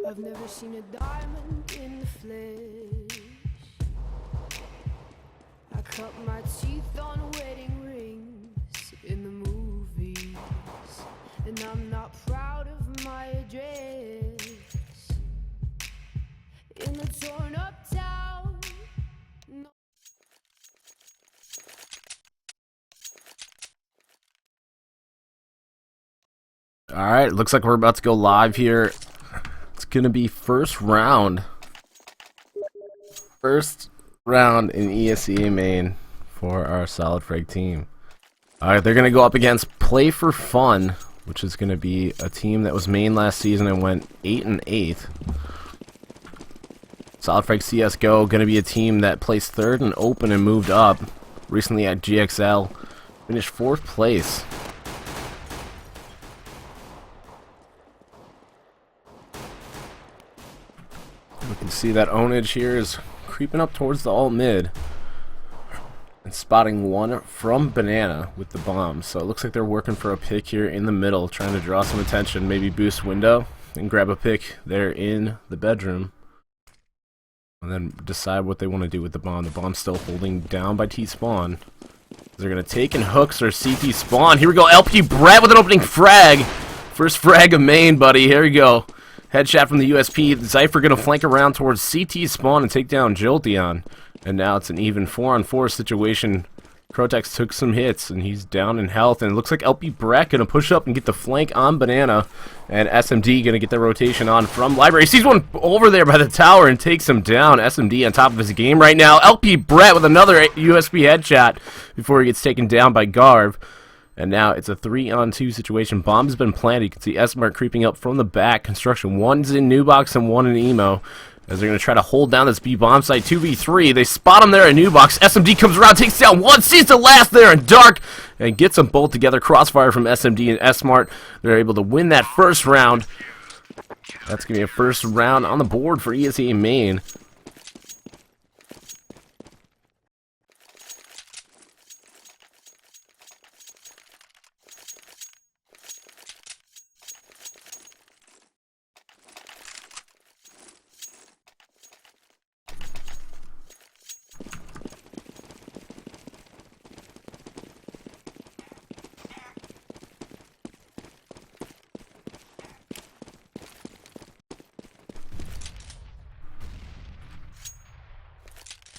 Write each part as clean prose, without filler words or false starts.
I've never seen a diamond in the flesh. I cut my teeth on wedding rings in the movies, and I'm not proud of my address in the torn up town. No. Alright, looks like we're about to go live here. It's gonna be first round. First round in esea-main for our SolidFrag team. Alright, they're gonna go up against Play4Fun, which is gonna be a team that was main last season and went 8-8. SolidFrag CSGO gonna be a team that placed third in open and moved up. Recently at GXL, finished 4th place. We can see that ownage here is creeping up towards the alt mid and spotting one from banana with the bomb. So it looks like they're working for a pick here in the middle, trying to draw some attention, maybe boost window and grab a pick there in the bedroom, and then decide what they want to do with the bomb. The bomb's still holding down by T-spawn. They're going to take and hooks their CT spawn. Here we go, LP Brett with an opening frag. First frag of main, buddy. Here we go. Headshot from the USP. Zypher going to flank around towards CT spawn and take down Jolteon. And now it's an even 4-on-4 situation. Crotex took some hits and he's down in health. And it looks like LP Brett going to push up and get the flank on Banana. And SMD going to get the rotation on from Library. Sees one over there by the tower and takes him down. SMD on top of his game right now. LP Brett with another USP headshot before he gets taken down by Garv. And now it's a 3-on-2 situation. Bomb's been planted. You can see S-Mart creeping up from the back. Construction. One's in New Box and one in Emo. As they're going to try to hold down this B bomb site 2v3. They spot him there in New Box. SMD comes around, takes down one, sees the last there in Dark, and gets them both together. Crossfire from SMD and S-Mart. They're able to win that first round. That's going to be a first round on the board for esea-main.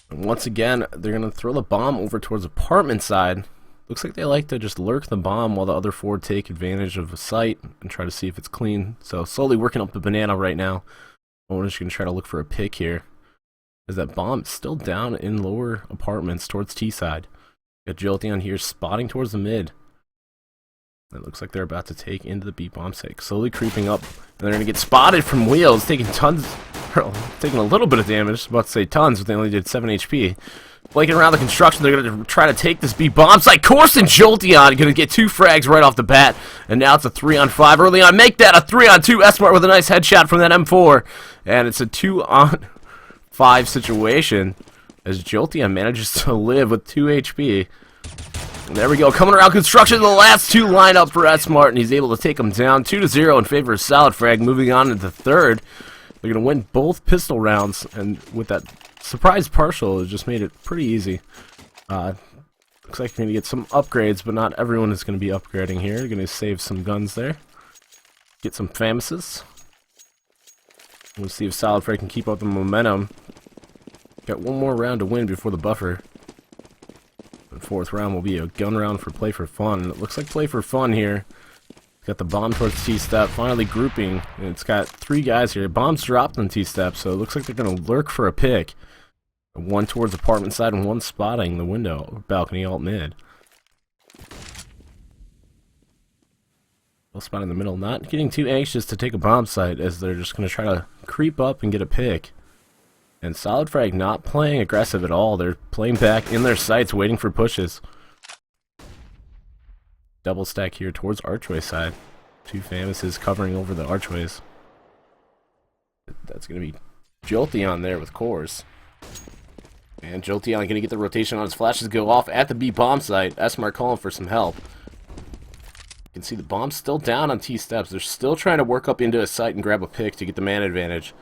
And once again, they're going to throw the bomb over towards apartment side. Looks like they like to just lurk the bomb while the other four take advantage of the site and try to see if it's clean. So slowly working up the banana right now. Owner's going to try to look for a pick here, as that bomb is still down in lower apartments towards T side. Got Jolteon here spotting towards the mid. It looks like they're about to take into the B bomb site. Slowly creeping up. And they're going to get spotted from Wheels, taking a little bit of damage. I was about to say tons, but they only did 7 HP. Flanking around the construction, they're going to try to take this B bomb site. Corson Jolteon going to get 2 frags right off the bat. And now it's a 3-on-5 early on. Make that a 3-on-2. S-Mart with a nice headshot from that M4. And it's a 2-on-5 situation, as Jolteon manages to live with 2 HP. And there we go, coming around construction, the last 2 line up for S-Mart, and he's able to take them down 2-0 in favor of SolidFrag. Moving on into the third, they're going to win both pistol rounds, and with that surprise partial, it just made it pretty easy. Looks like you're going to get some upgrades, but not everyone is going to be upgrading here. You're going to save some guns there, get some famouses. We'll see if SolidFrag can keep up the momentum. Got one more round to win before the buffer. The 4th round will be a gun round for Play4Fun. And it looks like Play4Fun here. Got the bomb towards T-step, finally grouping. And it's got 3 guys here. Bombs dropped on T-step, so it looks like they're going to lurk for a pick. One towards apartment side and one spotting the window, balcony, alt mid. Both spot in the middle, not getting too anxious to take a bomb site, as they're just going to try to creep up and get a pick. And SolidFrag not playing aggressive at all. They're playing back in their sights, waiting for pushes. Double stack here towards archway side. 2 famouses covering over the archways. That's going to be Jolteon there with cores. And Jolteon going to get the rotation on his flashes go off at the B bomb site. S-Mart calling for some help. can see the bomb's still down on T steps. They're still trying to work up into a site and grab a pick to get the man advantage.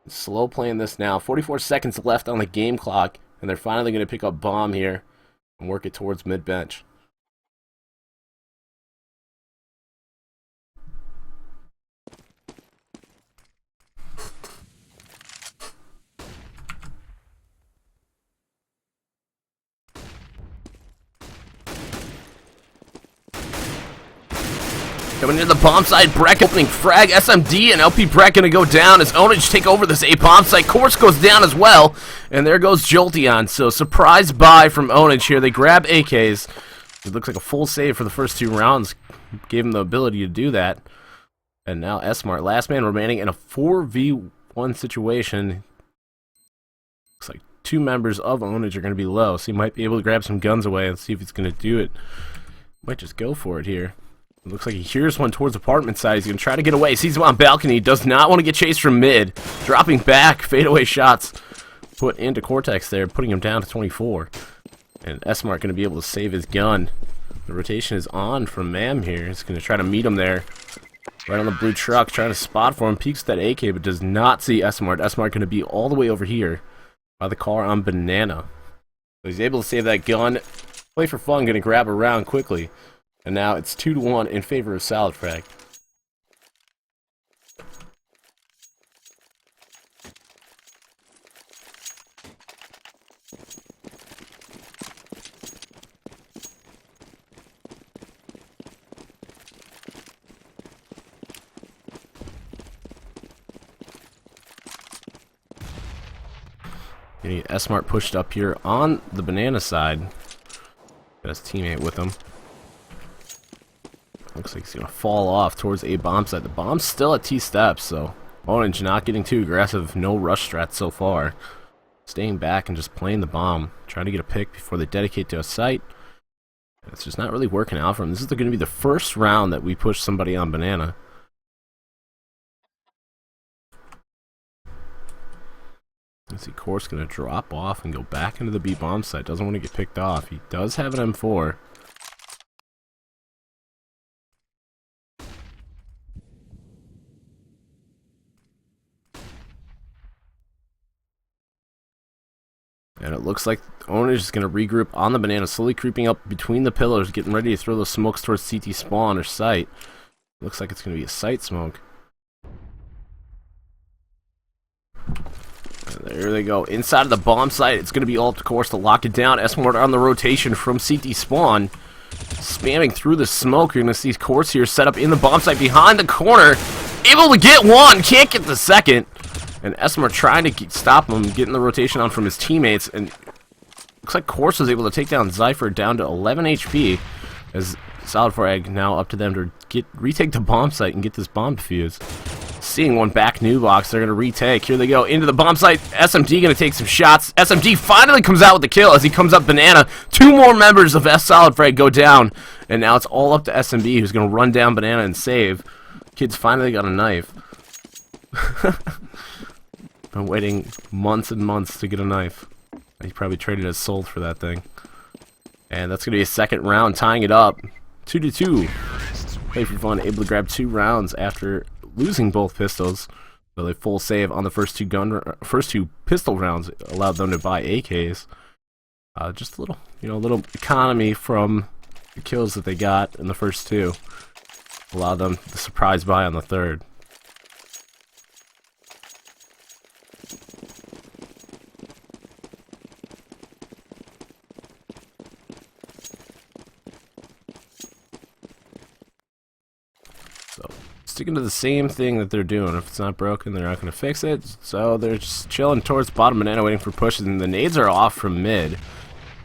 Slow playing this now. 44 seconds left on the game clock, and they're finally going to pick up bomb here and work it towards mid-bench. Coming into the bomb site, Breck opening frag, SMD and LP Breck gonna go down as Onage take over this A bomb site. Course goes down as well, and there goes Jolteon. So surprise buy from Onage here. They grab AKs. It looks like a full save for the first 2 rounds. Gave him the ability to do that. And now S-Mart, last man remaining in a 4v1 situation. Looks like 2 members of Onage are gonna be low, so he might be able to grab some guns away and see if he's gonna do it. Might just go for it here. It looks like he hears one towards apartment side. He's going to try to get away. Sees him on balcony. Does not want to get chased from mid. Dropping back. Fadeaway shots put into Cortex there, putting him down to 24. And S-Mart going to be able to save his gun. The rotation is on from Mam here. He's going to try to meet him there. Right on the blue truck. Trying to spot for him. Peeks that AK, but does not see S-Mart. S-Mart going to be all the way over here by the car on Banana. So he's able to save that gun. Play4Fun going to grab a round quickly. And now it's 2-1 in favor of SolidFrag. S-Mart pushed up here on the banana side. Got his teammate with him. Looks like he's going to fall off towards A bomb site. The bomb's still at T steps, so Onage not getting too aggressive. No rush strats so far. Staying back and just playing the bomb. Trying to get a pick before they dedicate to a site. It's just not really working out for him. This is going to be the first round that we push somebody on banana. Let's see, Course going to drop off and go back into the B bomb site. Doesn't want to get picked off. He does have an M4. And it looks like Onage is going to regroup on the banana, slowly creeping up between the pillars, getting ready to throw those smokes towards CT spawn or site. Looks like it's going to be a site smoke. And there they go. Inside of the bomb site, it's going to be all up to Course to lock it down. S-Mart on the rotation from CT spawn. Spamming through the smoke. You're going to see Course here set up in the bomb site behind the corner. Able to get one, can't get the second. And S-Mart trying to stop him, getting the rotation on from his teammates, and looks like Course was able to take down Zypher down to 11 HP, as SolidFrag now up to them to retake the bomb site and get this bomb defused. Seeing one back new box, they're going to retake. Here they go into the bomb site. SMD going to take some shots. SMD finally comes out with the kill as he comes up banana. 2 more members of SolidFrag go down, and now it's all up to SMD, who's going to run down banana and save. Kid's finally got a knife. Been waiting months and months to get a knife. He probably traded his soul for that thing. And that's going to be a second round, tying it up. 2-2. Play4Fun able to grab 2 rounds after losing both pistols. So they full save on the first two pistol rounds, allowed them to buy AKs. Just a little economy from the kills that they got in the first 2. Allowed them the surprise buy on the third. Sticking to the same thing that they're doing. If it's not broken, they're not going to fix it. So they're just chilling towards the bottom banana, waiting for pushes, and the nades are off from mid.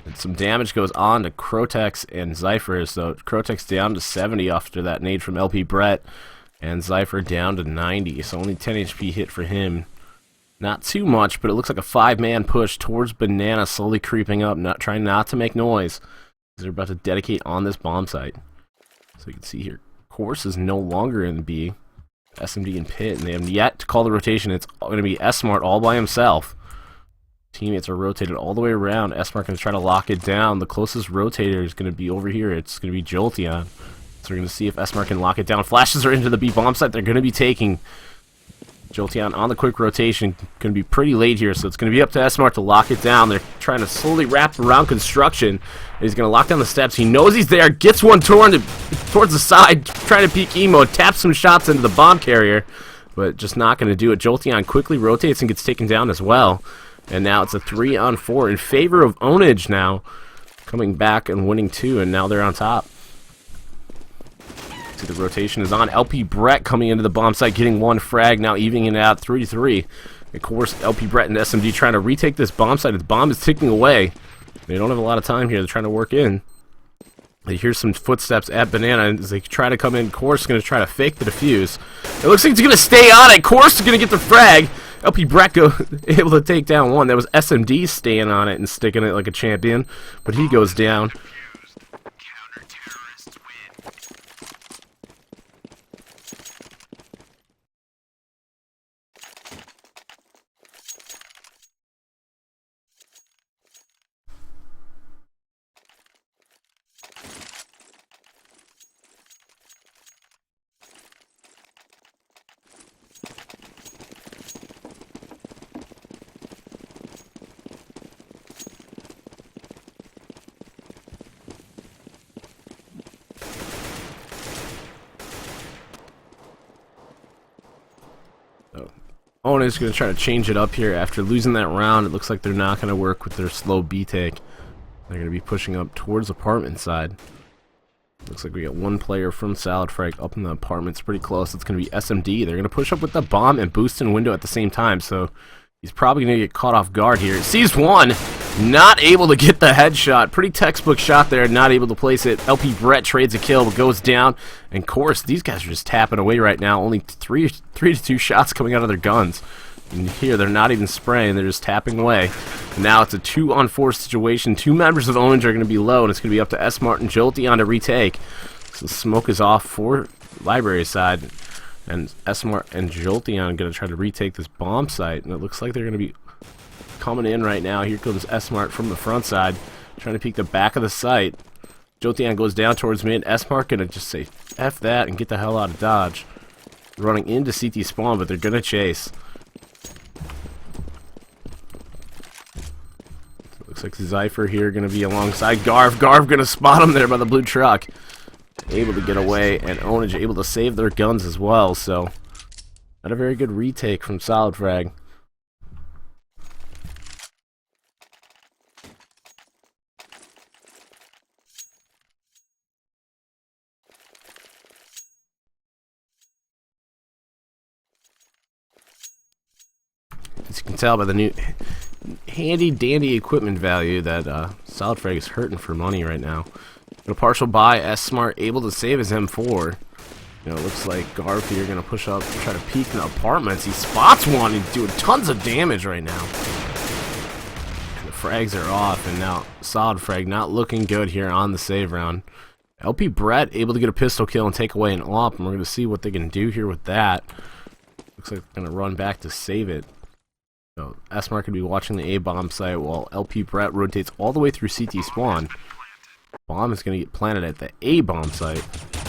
And some damage goes on to Crotex and Zypher. So Crotex down to 70 after that nade from LP Brett, and Zypher down to 90. So only 10 HP hit for him. Not too much, but it looks like a 5-man push towards banana, slowly creeping up, trying not to make noise. They're about to dedicate on this bomb site. So you can see here, Course is no longer in B. SMD and Pit, and they have yet to call the rotation. It's going to be S-Mart all by himself. Teammates are rotated all the way around. S-Mart going to try to lock it down. The closest rotator is going to be over here. It's going to be Jolteon. So we're going to see if Esmar can lock it down. Flashes are into the B bomb site. They're going to be taking Jolteon on the quick rotation. Going to be pretty late here, so it's going to be up to Esmar to lock it down. They're trying to slowly wrap around construction. He's going to lock down the steps. He knows he's there. Gets one towards the side, trying to peek Emo. Taps some shots into the bomb carrier, but just not going to do it. Jolteon quickly rotates and gets taken down as well. And now it's a 3-on-4 in favor of Onage now, coming back and winning 2, and now they're on top. See, the rotation is on. LP Brett coming into the bomb site, getting 1 frag, now evening it out 3-3. Of course, LP Brett and SMD trying to retake this bomb site. The bomb is ticking away. They don't have a lot of time here. They're trying to work in. They hear some footsteps at Banana as they try to come in. Course is going to try to fake the defuse. It looks like he's going to stay on it. Course is going to get the frag. LP Brett able to take down 1. That was SMD staying on it and sticking it like a champion, but he goes down. Ona is going to try to change it up here after losing that round. It looks like they're not going to work with their slow B take. They're going to be pushing up towards apartment side. Looks like we got 1 player from SolidFrag up in the apartments pretty close. It's going to be SMD. They're going to push up with the bomb and boost in window at the same time, so he's probably going to get caught off guard here. Sees 1, not able to get the headshot. Pretty textbook shot there, not able to place it. LP Brett trades a kill, but goes down. And of course, these guys are just tapping away right now. Only 3 to 2 shots coming out of their guns. And here, they're not even spraying, they're just tapping away. And now it's a 2-on-4 situation. 2 members of Orange are going to be low, and it's going to be up to Esmart and Jolteon to retake. So smoke is off for library side. And Esmart and Jolteon are going to try to retake this bomb site. And it looks like they're going to be coming in right now. Here comes Esmart from the front side, trying to peek the back of the site. Jolteon goes down towards mid. Esmart going to just say F that and get the hell out of dodge. Running into CT spawn, but they're going to chase. Looks like Zypher here going to be alongside Garv. Garv going to spot him there by the blue truck. Able to get away, and Onage able to save their guns as well, so not a very good retake from SolidFrag. As you can tell by the new handy dandy equipment value that SolidFrag is hurting for money right now. A partial buy, S-Smart able to save his M4. You know, it looks like Garf here going to push up and try to peek in the apartments. He spots 1. He's doing tons of damage right now. And the frags are off, and now SolidFrag not looking good here on the save round. LP Brett able to get a pistol kill and take away an AWP, and we're going to see what they can do here with that. Looks like they're going to run back to save it. So S-Smart could be watching the A-bomb site while LP Brett rotates all the way through CT spawn. Bomb is going to get planted at the A-bomb site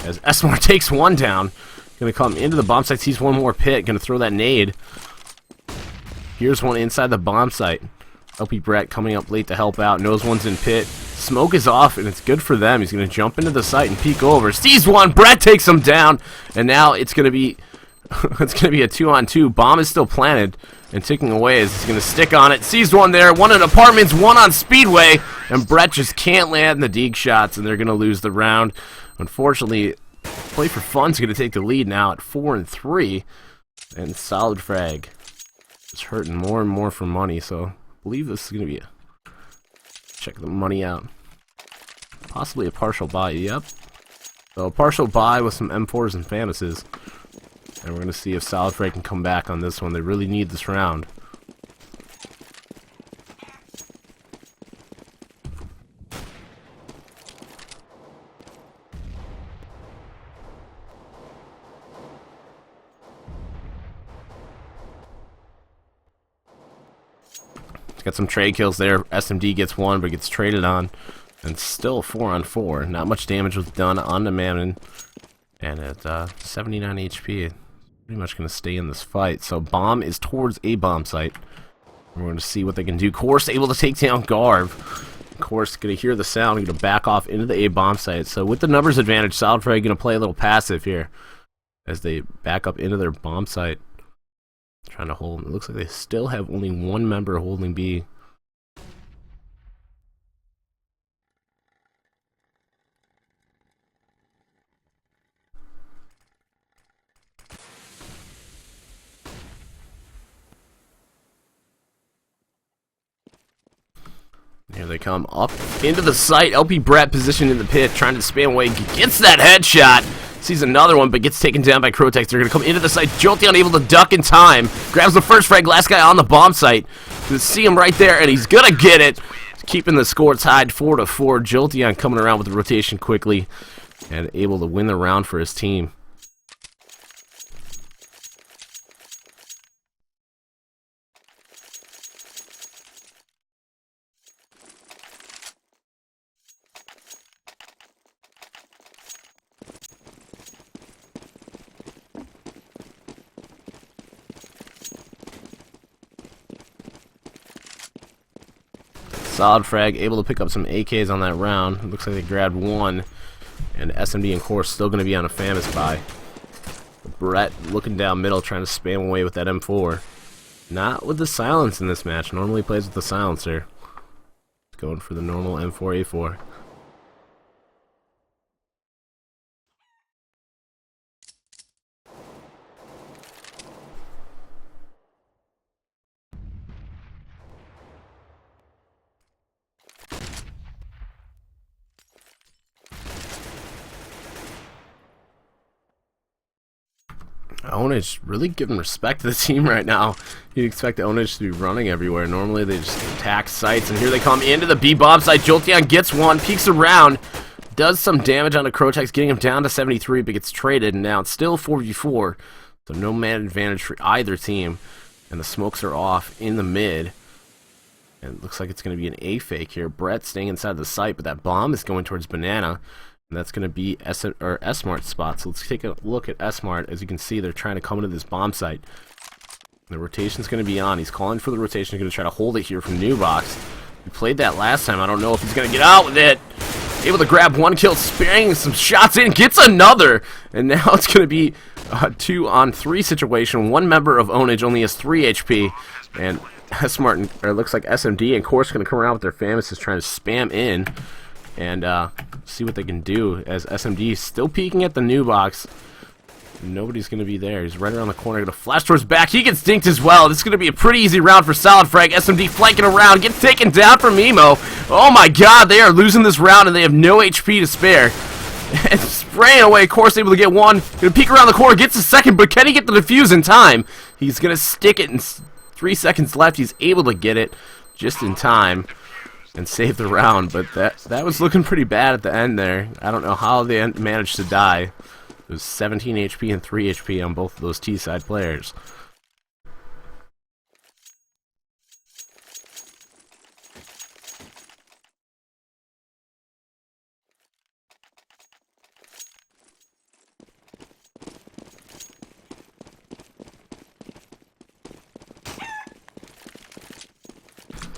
as Esmar takes 1 down. Going to come into the bomb site, sees 1 more pit, going to throw that nade. Here's 1 inside the bomb site. LP Brett coming up late to help out, knows 1's in pit. Smoke is off, and it's good for them. He's going to jump into the site and peek over. Sees 1, Brett takes him down, and now it's going to be it's going to be a 2-on-2. Bomb is still planted and ticking away as he's going to stick on it. Sees 1 there, 1 in apartments, 1 on Speedway, and Brett just can't land the deke shots, and they're going to lose the round. Unfortunately, Play4Fun's going to take the lead now at 4-3, and SolidFrag is hurting more and more for money, so I believe this is going to be check the money out. Possibly a partial buy, yep. So a partial buy with some M4s and Fantasies. And we're going to see if SolidFrag can come back on this one. They really need this round. Got some trade kills there. SMD gets 1, but gets traded on. And still 4-on-4. Not much damage was done on the Mammon. And at 79 HP, pretty much going to stay in this fight. So bomb is towards a bomb site. We're going to see what they can do. Course able to take down Garv. Course going to hear the sound, going to back off into the A bomb site. So with the numbers advantage, SolidFrag going to play a little passive here as they back up into their bomb site. Trying to hold them. It looks like they still have only one member holding B. Here they come up into the site. LP Brett positioned in the pit, trying to spam away. Gets that headshot. Sees another one, but gets taken down by Crotex. They're going to come into the site. Jolteon able to duck in time. Grabs the first frag. Last guy on the bomb site. You see him right there, and he's going to get it. Keeping the score tied 4-4. Jolteon coming around with the rotation quickly and able to win the round for his team. SolidFrag able to pick up some AKs on that round. It looks like they grabbed one. And SMD and Course still going to be on a famous buy. Brett looking down middle, trying to spam away with that M4. Not with the silence in this match. Normally plays with the silencer. Going for the normal M4A4. Onage really giving respect to the team right now. You'd expect Onage to be running everywhere. Normally they just attack sites, and here they come into the B-bomb site. Jolteon gets one, peeks around, does some damage on the Crotex, getting him down to 73, but gets traded, and now it's still 4v4, so no man advantage for either team, and the smokes are off in the mid. And it looks like it's going to be an A-fake here. Brett staying inside the site, but that bomb is going towards Banana. And that's going to be S-Mart's spot. So let's take a look at S-Mart. As you can see, they're trying to come into this bomb site. The rotation's going to be on. He's calling for the rotation. He's going to try to hold it here from New Box. We played that last time. I don't know if he's going to get out with it. Able to grab one kill, sparing some shots in. Gets another. And now it's going to be a 2-on-3 situation. One member of Onage only has 3 HP. And S-Mart, or it looks like SMD and Course going to come around with their Famises trying to spam in. And see what they can do, as SMD is still peeking at the new box. Nobody's going to be there. He's right around the corner. Going to flash towards back. He gets dinked as well. This is going to be a pretty easy round for SolidFrag. SMD flanking around. Gets taken down from Emo. Oh my god, they are losing this round, and they have no HP to spare. And spraying away. Course able to get one. Going to peek around the corner. Gets a second, but can he get the defuse in time? He's going to stick it in 3 seconds left. He's able to get it just in time and save the round, but that was looking pretty bad at the end there. I don't know how they managed to die. It was 17 HP and 3 HP on both of those T-side players.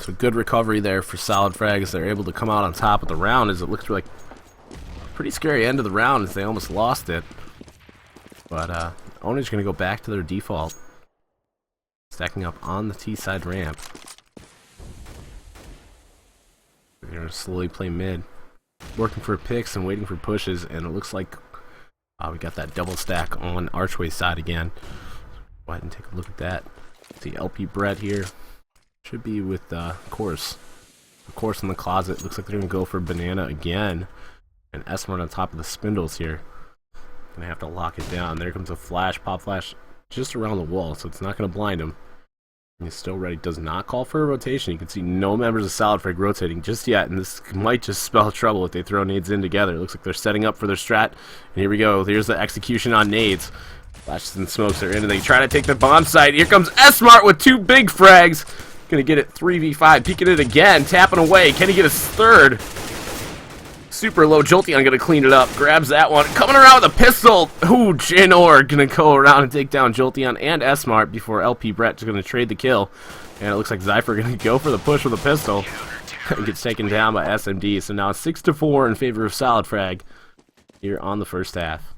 So good recovery there for SolidFrag as they're able to come out on top of the round, as it looks like a pretty scary end of the round as they almost lost it. But Onage going to go back to their default, stacking up on the T-side ramp. They're going to slowly play mid, working for picks and waiting for pushes, and it looks like we got that double stack on Archway side again. Go ahead and take a look at that. See LP Brett here. Should be with Course. Of course, in the closet. Looks like they're going to go for Banana again. And S-Mart on top of the spindles here. Going to have to lock it down. There comes a flash, pop flash, just around the wall, so it's not going to blind him. He's still ready. Does not call for a rotation. You can see no members of SolidFrag rotating just yet, and this might just spell trouble if they throw nades in together. It looks like they're setting up for their strat. And here we go. Here's the execution on nades. Flashes and smokes are in, and they try to take the bomb site. Here comes S-Mart with 2 big frags. Gonna get it 3v5, peeking it again, tapping away. Can he get a third? Super low. Jolteon gonna clean it up. Grabs that one. Coming around with a pistol. Ooh, Jinor gonna go around and take down Jolteon and S-Mart before LP Brett's gonna trade the kill. And it looks like Zypher gonna go for the push with a pistol. And gets taken down by SMD. So now it's 6-4 in favor of SolidFrag here on the first half.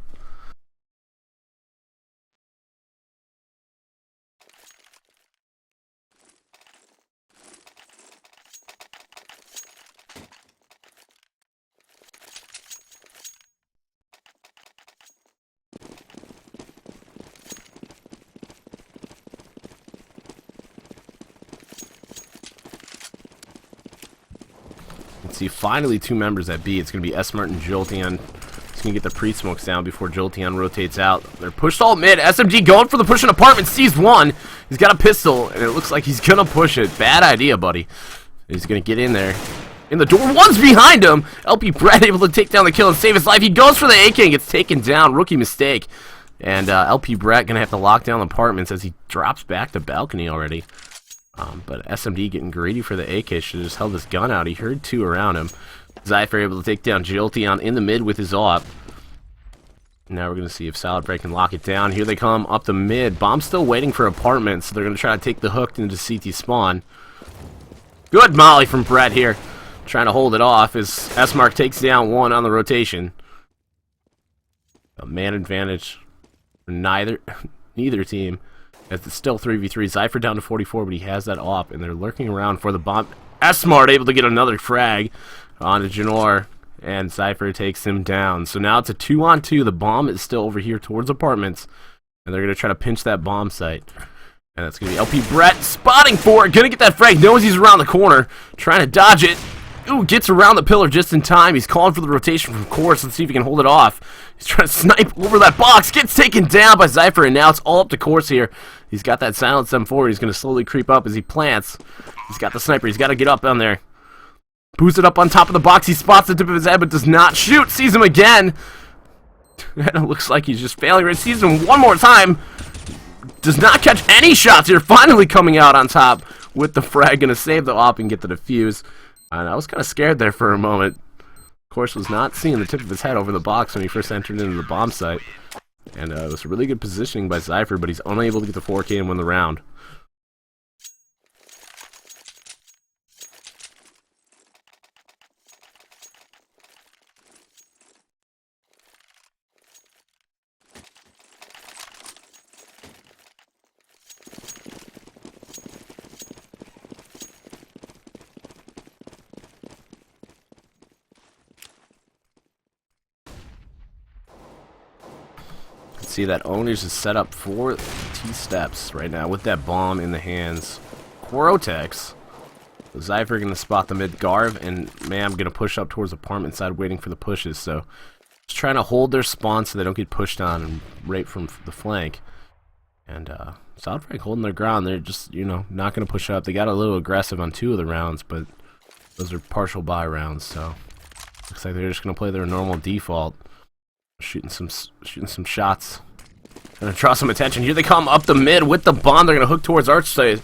See, finally 2 members at B. It's going to be S-Mart and Jolteon. He's going to get the pre-smokes down before Jolteon rotates out. They're pushed all mid. SMG going for the push in apartment. Sees one. He's got a pistol, and it looks like he's going to push it. Bad idea, buddy. He's going to get in there. In the door. One's behind him. LP Brett able to take down the kill and save his life. He goes for the AK and gets taken down. Rookie mistake. And LP Brett going to have to lock down the apartments as he drops back to balcony already. But SMD getting greedy for the AK. Should have just held his gun out. He heard 2 around him. Zypher able to take down Jolteon in the mid with his AWP. Now we're going to see if SolidFrag can lock it down. Here they come up the mid. Bomb's still waiting for apartments, so they're going to try to take the hook into CT spawn. Good molly from Brett here. Trying to hold it off as S-Mark takes down one on the rotation. A man advantage for neither team. As it's still 3v3. Zypher down to 44, but he has that AWP, and they're lurking around for the bomb. S-Mart able to get another frag onto Jinor, and Zypher takes him down. So now it's a 2-on-2. The bomb is still over here towards apartments, and they're going to try to pinch that bomb site. And that's going to be LP Brett spotting for it. Going to get that frag. Knows he's around the corner. Trying to dodge it. Ooh, gets around the pillar just in time. He's calling for the rotation from course. Let's see if he can hold it off. He's trying to snipe over that box. Gets taken down by Zypher, and now it's all up to course here. He's got that silence M4. He's going to slowly creep up as he plants. He's got the sniper. He's got to get up on there. Boosts it up on top of the box. He spots the tip of his head, but does not shoot. Sees him again. And it looks like he's just failing. He sees him one more time. Does not catch any shots here. Finally coming out on top with the frag. Going to save the AWP and get the defuse. And I was kind of scared there for a moment. Of course, was not seeing the tip of his head over the box when he first entered into the bomb site. And it was a really good positioning by Zypher, but he's unable to get the 4K and win the round. See that Owners is set up for T-steps right now with that bomb in the hands. Quorotex. Zypher going to spot the mid. Garv and Mam going to push up towards apartment side waiting for the pushes. So just trying to hold their spawn so they don't get pushed on and right from the flank. And SolidFrag holding their ground. They're just, you know, not going to push up. They got a little aggressive on 2 of the rounds, but those are partial buy rounds. So looks like they're just going to play their normal default. Shooting some shots. Gonna draw some attention. Here they come up the mid with the bomb. They're gonna hook towards Archway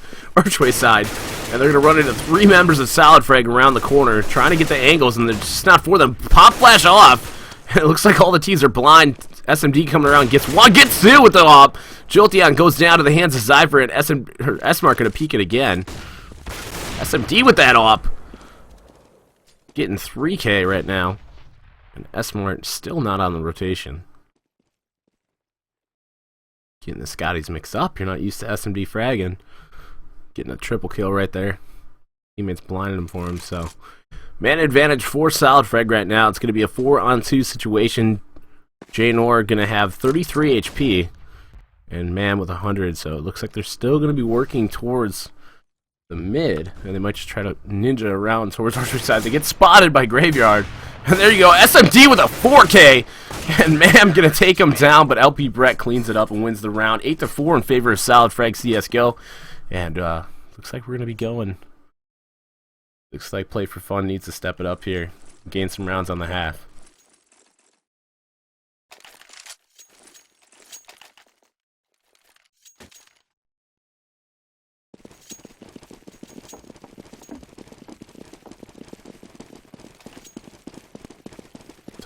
side, and they're gonna run into 3 members of SolidFrag around the corner, trying to get the angles, and they're just not for them. Pop flash off. It looks like all the teams are blind. SMD coming around gets 1, gets 2 with the op. Jolteon goes down to the hands of Zypher, and S-Mark gonna peek it again. SMD with that op. Getting 3K right now. And S-Mart still not on the rotation. Getting the Scotties mixed up. You're not used to SMD fragging. Getting a triple kill right there. Teammates blinded him for him, so. Man advantage for SolidFrag right now. It's going to be a 4-on-2 situation. Jinor going to have 33 HP. And Man with 100, so it looks like they're still going to be working towards the mid. And they might just try to ninja around towards Archery side. They get spotted by Graveyard. And there you go, SMD with a 4K, and Mam gonna take him down, but LP Brett cleans it up and wins the round, 8-4 in favor of SolidFrag CS:GO, and looks like we're gonna be going. Looks like Play4Fun needs to step it up here, gain some rounds on the half.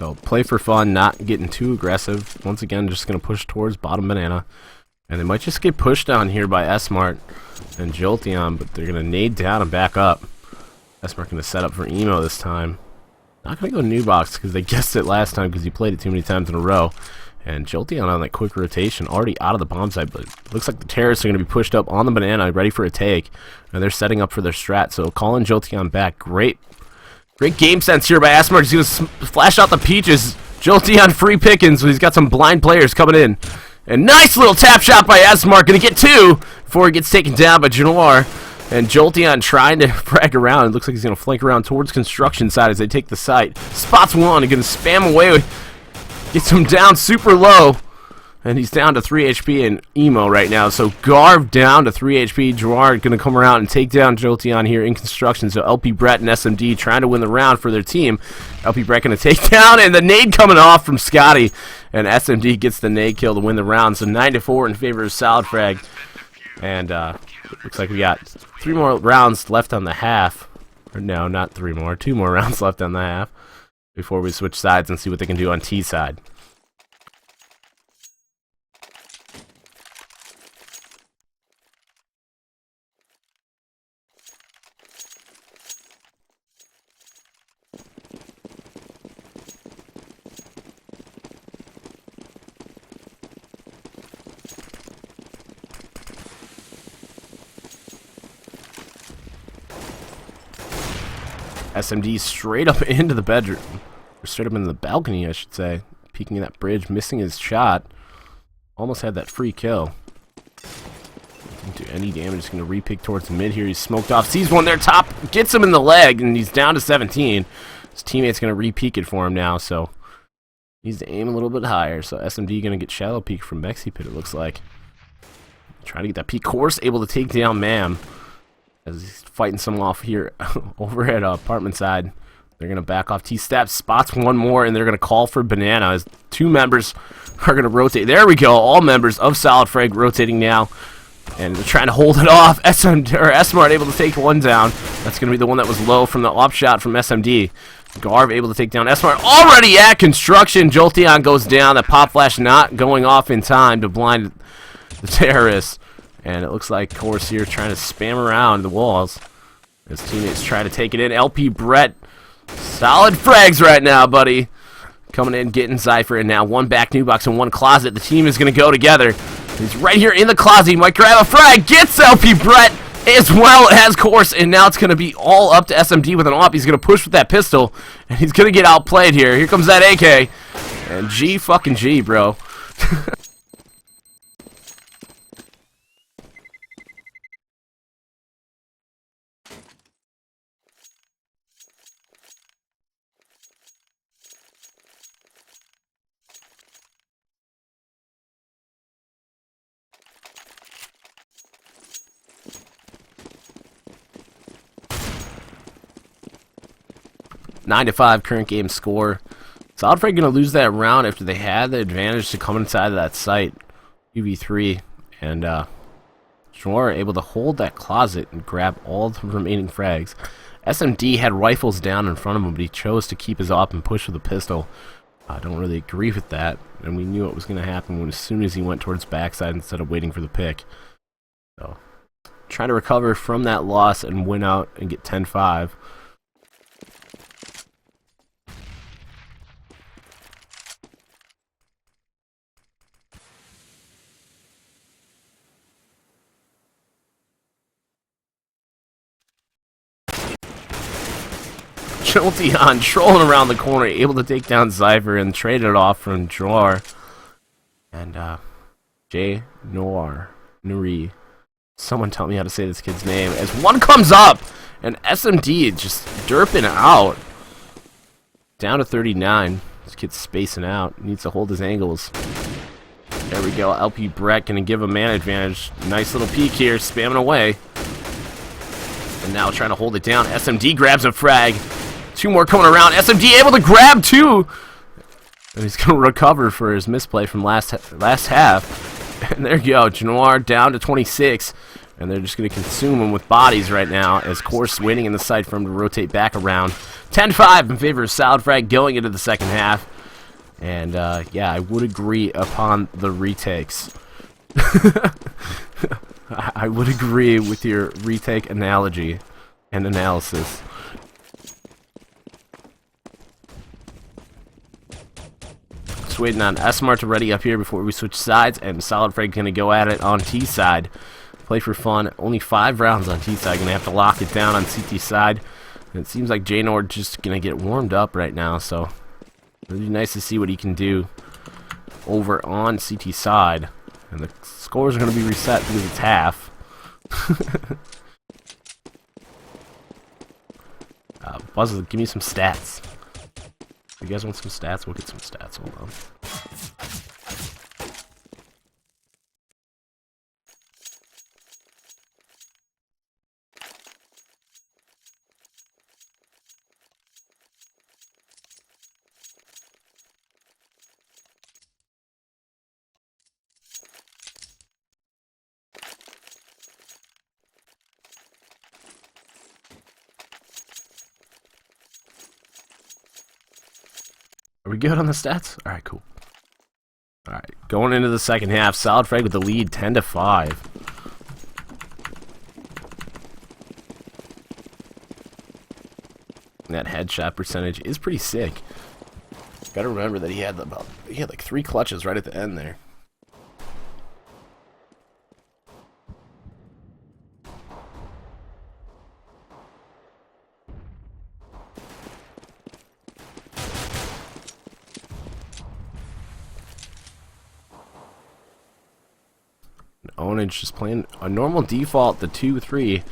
So Play4Fun not getting too aggressive. Once again, just going to push towards bottom banana. And they might just get pushed down here by esea-main and Jolteon, but they're going to nade down and back up. esea-main going to set up for emo this time. Not going to go new box because they guessed it last time because he played it too many times in a row. And Jolteon on that quick rotation, already out of the bomb site, but it looks like the terrorists are going to be pushed up on the banana, ready for a take. And they're setting up for their strat, so calling Jolteon back. Great game sense here by esea-main. He's going to flash out the peaches. Jolteon free pickings, so he's got some blind players coming in. And nice little tap shot by esea-main, going to get 2 before he gets taken down by Janoir. And Jolteon trying to frag around. It looks like he's going to flank around towards construction side as they take the site. Spots 1, and going to spam away with... Gets him down super low, and he's down to 3 HP in emo right now. So Garv down to 3 HP. Gerard going to come around and take down Jolteon here in construction. So LP Brett and SMD trying to win the round for their team. LP Brett going to take down, and the nade coming off from Scotty. And SMD gets the nade kill to win the round. So 9-4 in favor of SolidFrag. And looks like we got 3 more rounds left on the half. Or no, not 3 more. 2 more rounds left on the half before we switch sides and see what they can do on T side. SMD straight up into the bedroom. Or straight up into the balcony, I should say. Peeking at that bridge, missing his shot. Almost had that free kill. Didn't do any damage. He's going to re-pick towards the mid here. He's smoked off. Sees one there, top. Gets him in the leg, and he's down to 17. His teammate's going to re-peek it for him now, so... Needs to aim a little bit higher. So SMD going to get shallow peek from Mexi Pit, it looks like. Trying to get that peek. Course able to take down Mam. As he's fighting someone off here over at apartment side. They're going to back off T-Step, spots 1 more, and they're going to call for banana as 2 members are going to rotate. There we go, all members of SolidFrag rotating now. And they're trying to hold it off. esea-main able to take 1 down. That's going to be the one that was low from the off shot from SMD. Garv able to take down esea-main. Already at construction. Jolteon goes down. That pop flash not going off in time to blind the terrorists. And it looks like Course here trying to spam around the walls. His teammates try to take it in. LP Brett. Solid frags right now, buddy. Coming in, getting Cypher, and now 1 back new box and 1 closet. The team is going to go together. He's right here in the closet. He might grab a frag. Gets LP Brett as well as Course, and now it's going to be all up to SMD with an op. He's going to push with that pistol, and he's going to get outplayed here. Here comes that AK. And G fucking G, bro. 9-5 current game score. SolidFrag going to lose that round after they had the advantage to come inside of that site. UV3 and Janoir able to hold that closet and grab all the remaining frags. SMD had rifles down in front of him, but he chose to keep his op and push with a pistol. I don't really agree with that, and we knew what was going to happen as soon as he went towards backside instead of waiting for the pick. So, trying to recover from that loss and win out and get 10-5. Jolteon trolling around the corner, able to take down Cypher and trade it off from Janoir. And J Noir Nuri. Someone tell me how to say this kid's name. As one comes up, and SMD just derping out. Down to 39. This kid's spacing out. Needs to hold his angles. There we go. LP Brett gonna give a man advantage. Nice little peek here, spamming away. And now trying to hold it down. SMD grabs a frag. 2 more coming around. SMD able to grab 2. And he's going to recover for his misplay from last half. And there you go. Janoir down to 26. And they're just going to consume him with bodies right now as Course waiting in the site for him to rotate back around. 10-5 in favor of SolidFrag going into the second half. And yeah, I would agree upon the retakes. I would agree with your retake analogy and analysis. Just waiting on Esmar to ready up here before we switch sides, and SolidFrag gonna go at it on T side. Play for fun. Only 5 rounds on T side. Gonna have to lock it down on CT side. And it seems like Janor just gonna get warmed up right now, so it'll be nice to see what he can do over on CT side. And the scores are gonna be reset because it's half. Buzz, give me some stats. You guys want some stats? We'll get some stats. Hold on. Are we good on the stats? Alright, cool. Alright, going into the second half, SolidFrag with the lead 10-5. That headshot percentage is pretty sick. Gotta remember that he had like 3 clutches right at the end there. Onage just playing a normal default, the 2-3.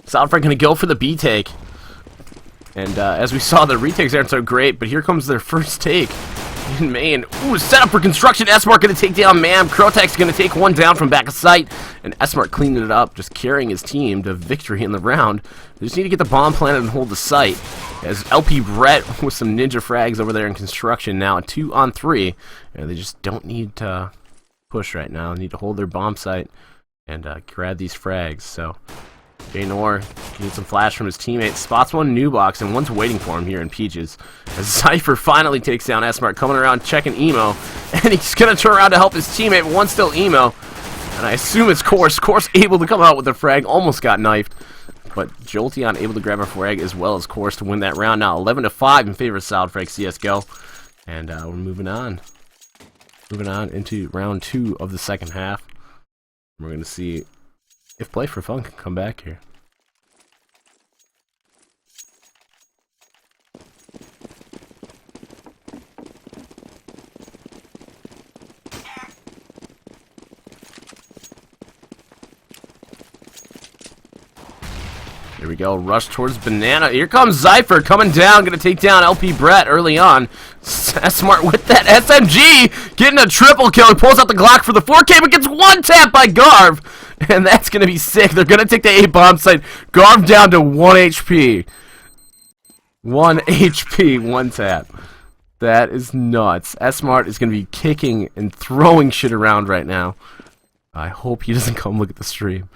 SolidFrag gonna go for the B take. And as we saw, the retakes aren't so great, but here comes their first take in main. Ooh, set up for construction. Esmart gonna take down Mam. Krotek's gonna take one down from back of sight. And Esmart cleaning it up, just carrying his team to victory in the round. They just need to get the bomb planted and hold the site. As LP Brett with some ninja frags over there in construction now, 2-on-3. And they just don't need to push right now. They need to hold their bomb site and grab these frags. So Janor needs some flash from his teammate. Spots one new box, and one's waiting for him here in Peaches. As Cypher finally takes down Esmart, coming around checking emo, and he's going to turn around to help his teammate, but one's still emo. And I assume it's Course. Course able to come out with the frag, almost got knifed. But Jolteon able to grab a frag as well as Course to win that round. Now 11-5 in favor of SolidFrag CSGO. And we're moving on. Moving on into round 2 of the second half. We're going to see if Play4Fun can come back here. Here we go, rush towards Banana. Here comes Zypher coming down, gonna take down LP Brett early on. Smart with that SMG, getting a triple kill. He pulls out the Glock for the 4K, but gets one tap by Garv. And that's gonna be sick. They're gonna take the A bomb site. Garv down to 1 HP. 1 HP, 1 tap. That is nuts. S-Mart is gonna be kicking and throwing shit around right now. I hope he doesn't come look at the stream.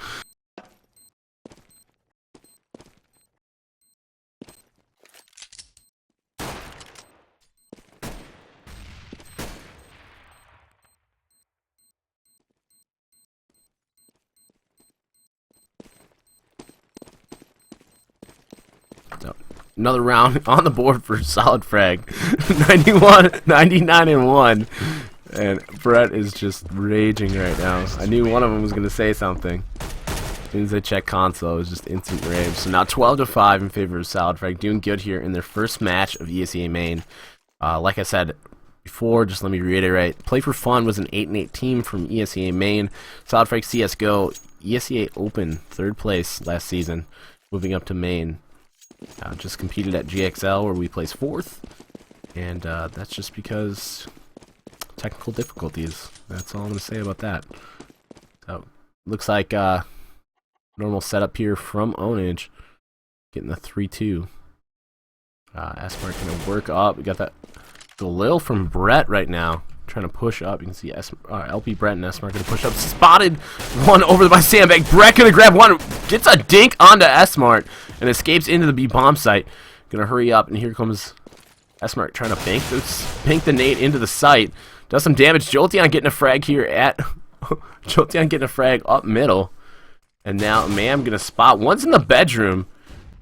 Another round on the board for SolidFrag. 99-1. And Brett is just raging right now. I knew one of them was going to say something. As soon as I check console, it was just instant rage. So now 12-5 in favor of SolidFrag. Doing good here in their first match of esea-main. Like I said before, just let me reiterate. Play4Fun was an 8-8 team from esea-main. SolidFrag CSGO, ESEA Open, 3rd place last season. Moving up to main. Just competed at GXL where we placed 4th, and that's just because technical difficulties. That's all I'm going to say about that. So looks like normal setup here from Onage, getting the 3-2. S-Mart going to work up. We got that Galil from Brett right now, trying to push up. You can see LP Brett and S-Mart going to push up. Spotted one over by Sandbag. Brett going to grab one, gets a dink onto S-Mart, and escapes into the B bomb site. Gonna hurry up, and here comes Esmart trying to bank the nade into the site. Does some damage. Jolteon getting a frag here at Jolteon getting a frag up middle. And now Mam gonna spot. One's in the bedroom.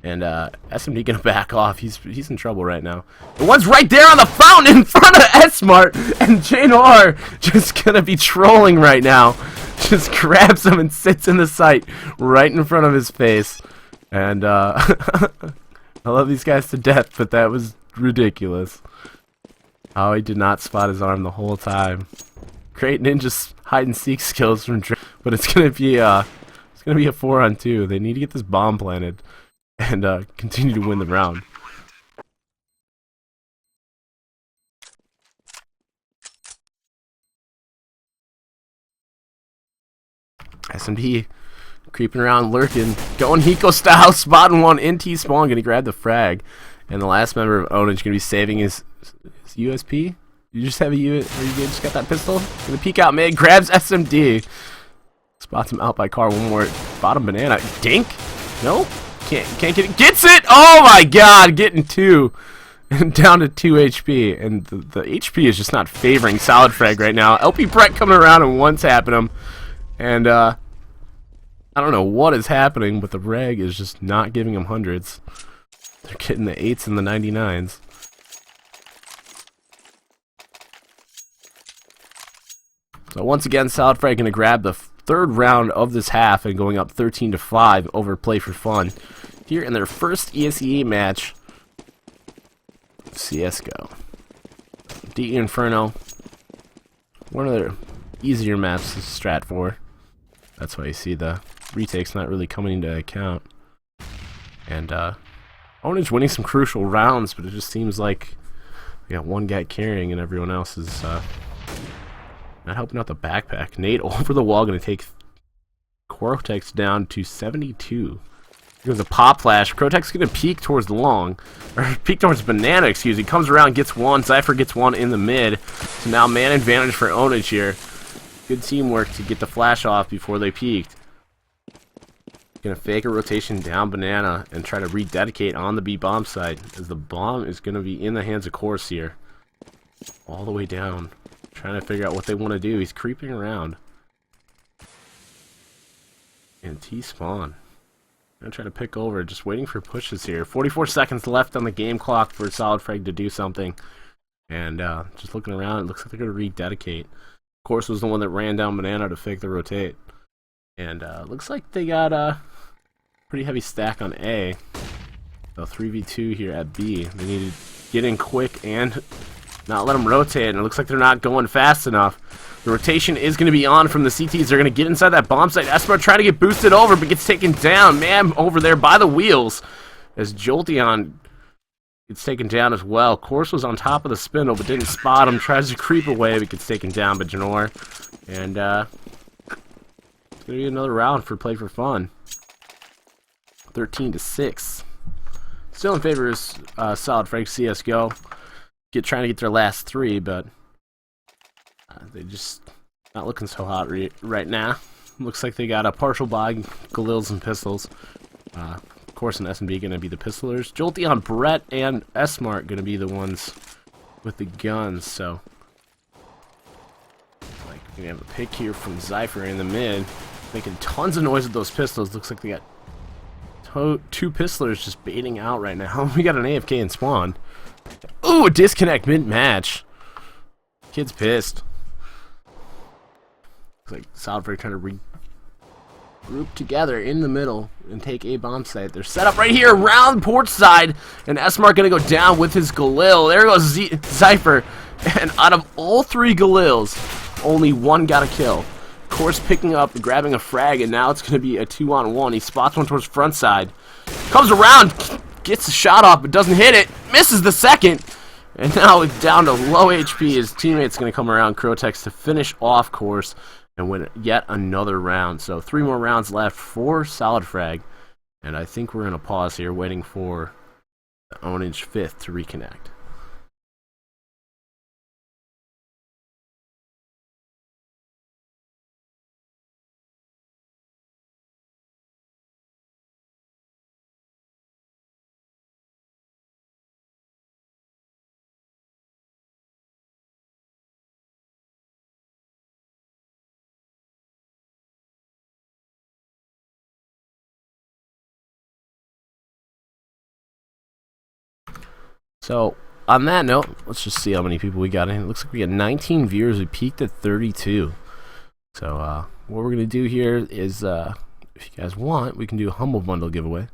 And SMD gonna back off. He's in trouble right now. The one's right there on the fountain in front of Esmart. And Janor just gonna be trolling right now. Just grabs him and sits in the site right in front of his face. And I love these guys to death, but that was ridiculous. Oh, he did not spot his arm the whole time. Great ninja hide and seek skills from Drake, but it's gonna be a 4-on-2. They need to get this bomb planted and continue to win the round. SMD creeping around, lurking, going Hiko style, spotting one in T-spawn, gonna grab the frag. And the last member of Onage gonna be saving his USP. You just have a or you just got that pistol? Gonna peek out mid, grabs SMD. Spots him out by car, one more. Bottom banana. Dink? No? Can't get it. Gets it! Oh my god, getting 2. And down to 2 HP. And the HP is just not favoring SolidFrag right now. LP Brett coming around and one-tapping him. And I don't know what is happening, but the reg is just not giving him hundreds. They're getting the 8s and the 99s. So once again, SolidFrag going to grab the third round of this half and going up 13-5 over Play4Fun. Here in their first ESEA match, CSGO. DE Inferno, one of their easier maps to strat for. That's why you see the retake's not really coming into account. And Onage winning some crucial rounds, but it just seems like we got one guy carrying and everyone else is not helping out the backpack. Nate over the wall, going to take Cortex down to 72. Here goes a pop flash. Cortex going to peek towards the long, or peek towards banana, excuse me. Comes around, gets one. Zypher gets one in the mid. So now man advantage for Onage here. Good teamwork to get the flash off before they peeked. Going to fake a rotation down banana and try to rededicate on the B bomb site, as the bomb is going to be in the hands of Course here. All the way down. Trying to figure out what they want to do. He's creeping around. And T-spawn. Gonna try to pick over, just waiting for pushes here. 44 seconds left on the game clock for SolidFrag to do something. And just looking around, it looks like they're gonna rededicate. Course was the one that ran down banana to fake the rotate. And looks like they got a pretty heavy stack on A. So 3v2 here at B. They need to get in quick and not let them rotate, and it looks like they're not going fast enough. The rotation is going to be on from the CTs. They're going to get inside that bomb site. Esmar trying to get boosted over, but gets taken down. Man, over there by the wheels, as Jolteon gets taken down as well. Course was on top of the spindle, but didn't spot him. Tries to creep away, but gets taken down by Janor. And it's going to be another round for Play4Fun. 13-6. Still in favor of SolidFrag CSGO. Trying to get their last 3, but they just not looking so hot right now. Looks like they got a partial buy, Galils and pistols. Of course, an SMB going to be the pistolers. Jolteon, Brett, and Esmart going to be the ones with the guns. So, like, we have a pick here from Zypher in the mid, making tons of noise with those pistols. Looks like they got 2 pistolers just baiting out right now. We got an AFK in spawn. Ooh, a disconnect mid-match. Kid's pissed. Looks like SolidFrag trying to regroup together in the middle and take a bomb site. They're set up right here around port side, and Esmar gonna go down with his Galil. There goes Zypher, and out of all 3 Galils, only one got a kill. Course picking up, grabbing a frag, and now it's gonna be a 2-on-1. He spots one towards front side, comes around, gets the shot off, but doesn't hit it. Misses the second. And now it's down to low HP. His teammate's going to come around Crotex to finish off Course and win yet another round. So 3 more rounds left for SolidFrag. And I think we're going to pause here waiting for the Onage 5th to reconnect. So, on that note, let's just see how many people we got in. It looks like we got 19 viewers. We peaked at 32. So, what we're going to do here is, if you guys want, we can do a Humble Bundle giveaway.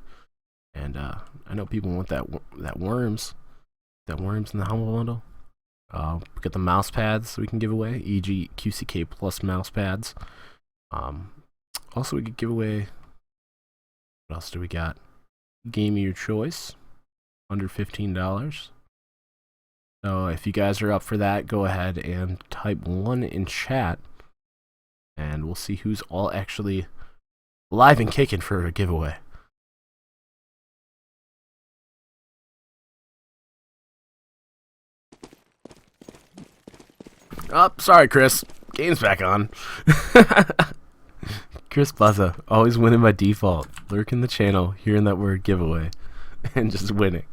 And, I know people want that worms. That worms in the Humble Bundle. We got the mouse pads that we can give away, e.g. QCK Plus mouse pads. Also, we could give away, what else do we got? Game of your choice, under $15. So if you guys are up for that, go ahead and type 1 in chat, and we'll see who's all actually live and kicking for a giveaway. Oh, sorry, Chris. Game's back on. Chris Plaza, always winning by default. Lurking the channel, hearing that word giveaway, and just winning.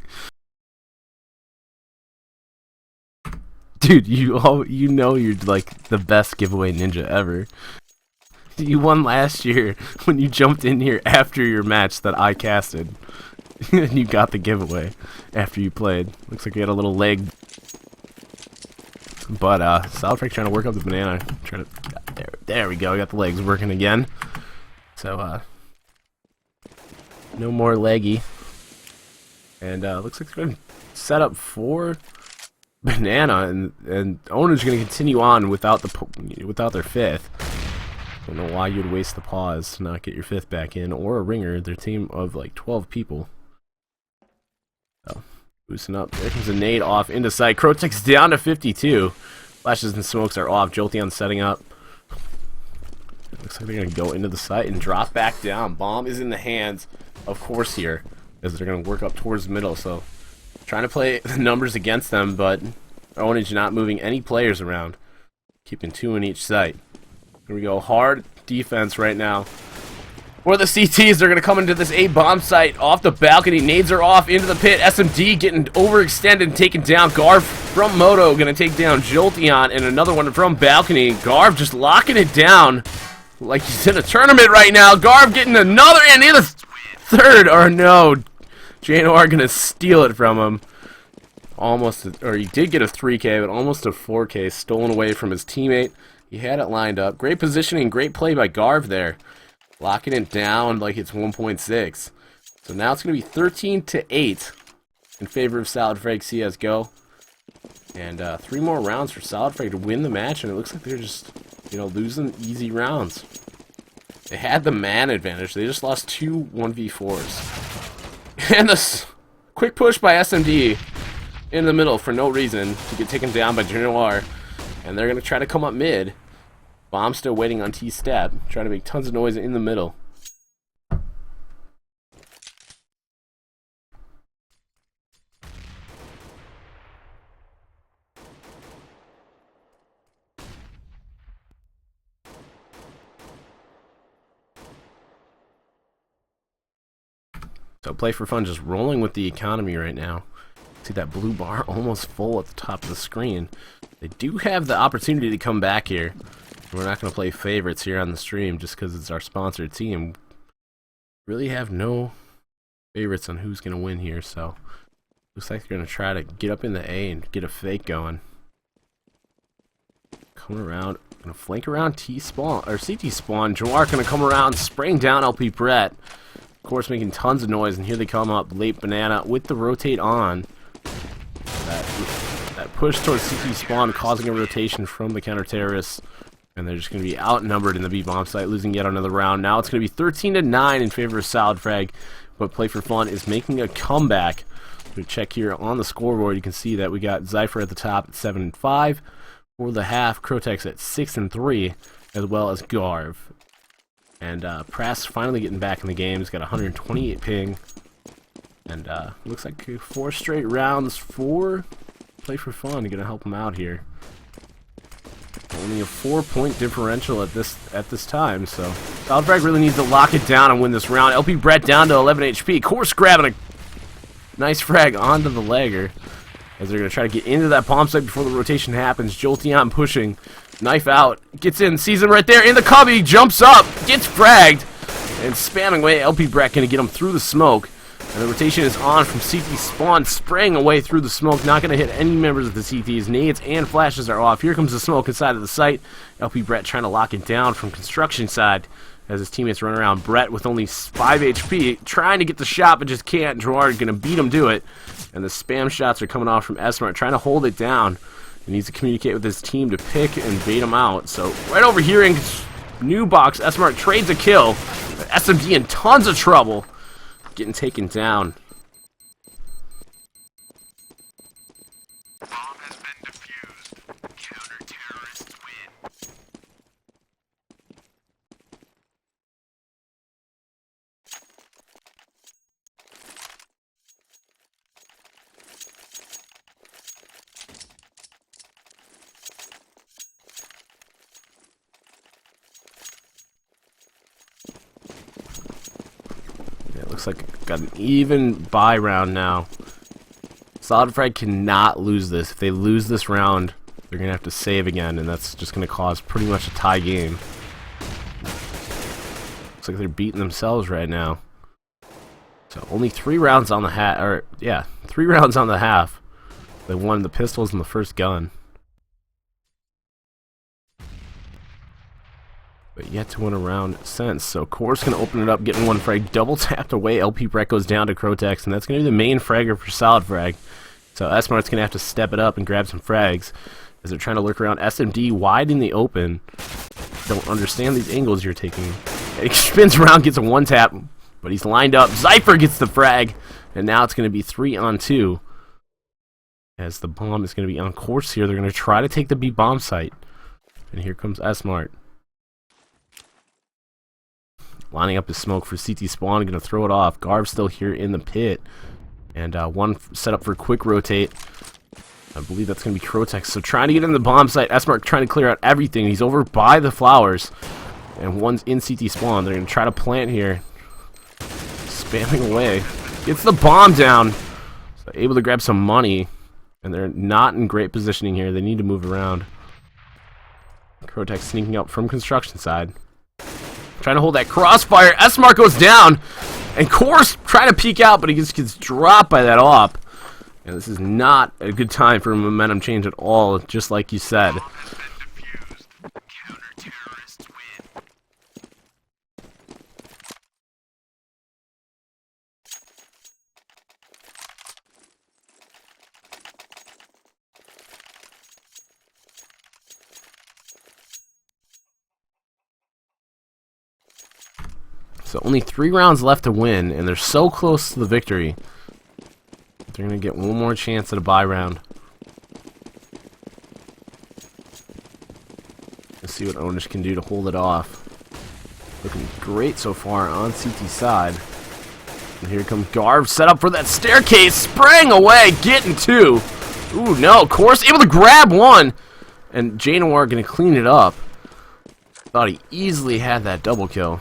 Dude, you know you're like the best giveaway ninja ever. You won last year when you jumped in here after your match that I casted. And you got the giveaway after you played. Looks like you had a little leg. But SolidFrag trying to work up the banana. There we go. Got the legs working again. So no more leggy. And looks like they're gonna set up for banana, and owner's gonna continue on without their fifth. Don't know why you'd waste the pause to not get your fifth back in, or a ringer. Their team of like 12 people. So boosting up. There comes a nade off into sight. Crotech's down to 52. Flashes and smokes are off. Jolteon setting up. Looks like they're going to go into the site and drop back down. Bomb is in the hands, of course, here, as they're going to work up towards the middle. So, trying to play the numbers against them, but Ownage not moving any players around. Keeping 2 in each site. Here we go. Hard defense right now. For the CTs, they're going to come into this A bomb site off the balcony. Nades are off into the pit. SMD getting overextended and taken down. Garv from Moto going to take down Jolteon, and another one from balcony. Garv just locking it down like he's in a tournament right now. Garv getting another and in a third. Or no, JNOR going to steal it from him. Almost, or he did get a 3K, but almost a 4K stolen away from his teammate. He had it lined up. Great positioning, great play by Garv there. Locking it down like it's 1.6. So now it's going to be 13-8 in favor of SolidFrag CSGO. And 3 more rounds for SolidFrag to win the match, and it looks like they're just, losing easy rounds. They had the man advantage. They just lost 2 1v4s. And this quick push by SMD in the middle for no reason to get taken down by JNOR. And they're going to try to come up mid. Bomb still waiting on T-Stab, trying to make tons of noise in the middle. So Play4Fun just rolling with the economy right now. See that blue bar almost full at the top of the screen. They do have the opportunity to come back here. We're not going to play favorites here on the stream just because it's our sponsored team. Really have no favorites on who's going to win here, so looks like they're going to try to get up in the A and get a fake going. Coming around, going to flank around T spawn or CT spawn. Joar going to come around, spraying down LP Brett. Of course, making tons of noise, and here they come up late banana with the rotate on. That push towards CT spawn, causing a rotation from the counter terrorists. And they're just going to be outnumbered in the B bomb site, losing yet another round. Now it's going to be 13-9 in favor of SolidFrag, but Play4Fun is making a comeback. We check here on the scoreboard. You can see that we got Zypher at the top at 7-5 for the half. Crotech's at 6-3, as well as Garv. And Prass finally getting back in the game. He's got 128 ping, and looks like 4 straight rounds for Play4Fun. Going to help him out here. Only a 4-point differential at this time, so SolidFrag really needs to lock it down and win this round. LP Brett down to 11 HP. Course grabbing a nice frag onto the legger as they're going to try to get into that bomb site before the rotation happens. Jolteon pushing. Knife out. Gets in. Sees him right there in the cubby. Jumps up. Gets fragged. And spamming away. LP Brett going to get him through the smoke. And the rotation is on from CT Spawn, spraying away through the smoke. Not going to hit any members of the CTs. Nades and flashes are off. Here comes the smoke inside of the site. LP Brett trying to lock it down from construction side as his teammates run around. Brett with only 5 HP, trying to get the shot, but just can't. Gerard going to beat him to it. And the spam shots are coming off from esea-main, trying to hold it down. He needs to communicate with his team to pick and bait him out. So right over here in new box, esea-main trades a kill. SMD in tons of trouble, getting taken down. Bomb has been defused. Counter-terrorists win. Yeah, it looks like got an even buy round now. SolidFrag cannot lose this. If they lose this round, they're going to have to save again, and that's just going to cause pretty much a tie game. Looks like they're beating themselves right now. So only 3 rounds on the half, or yeah, 3 rounds on the half. They won the pistols and the first gun. But yet to win a round since. So Core's going to open it up, getting one frag. Double tapped away. LP Brett goes down to Crotex, and that's going to be the main fragger for SolidFrag. So esea-main's going to have to step it up and grab some frags as they're trying to lurk around. SMD wide in the open. Don't understand these angles you're taking. And he spins around, gets a 1-tap, but he's lined up. Zypher gets the frag, and now it's going to be 3-on-2. As the bomb is going to be on course here. They're going to try to take the B bomb site. And here comes esea-main. Lining up his smoke for CT Spawn, going to throw it off. Garv's still here in the pit. And one set up for quick rotate. I believe that's going to be Crotex. So trying to get in the bomb site. esea-main trying to clear out everything. He's over by the flowers. And one's in CT Spawn. They're going to try to plant here. Spamming away. Gets the bomb down. So able to grab some money. And they're not in great positioning here. They need to move around. Crotex sneaking up from construction side. Trying to hold that crossfire. esea-main goes down. And Core's trying to peek out, but he just gets dropped by that op. And this is not a good time for a momentum change at all, just like you said. So only 3 rounds left to win, and they're so close to the victory. They're going to get one more chance at a bye round. Let's see what Onish can do to hold it off. Looking great so far on CT side. And here comes Garv, set up for that staircase, spraying away, getting 2. Ooh, no, Course able to grab 1. And Janowar going to clean it up. Thought he easily had that double kill.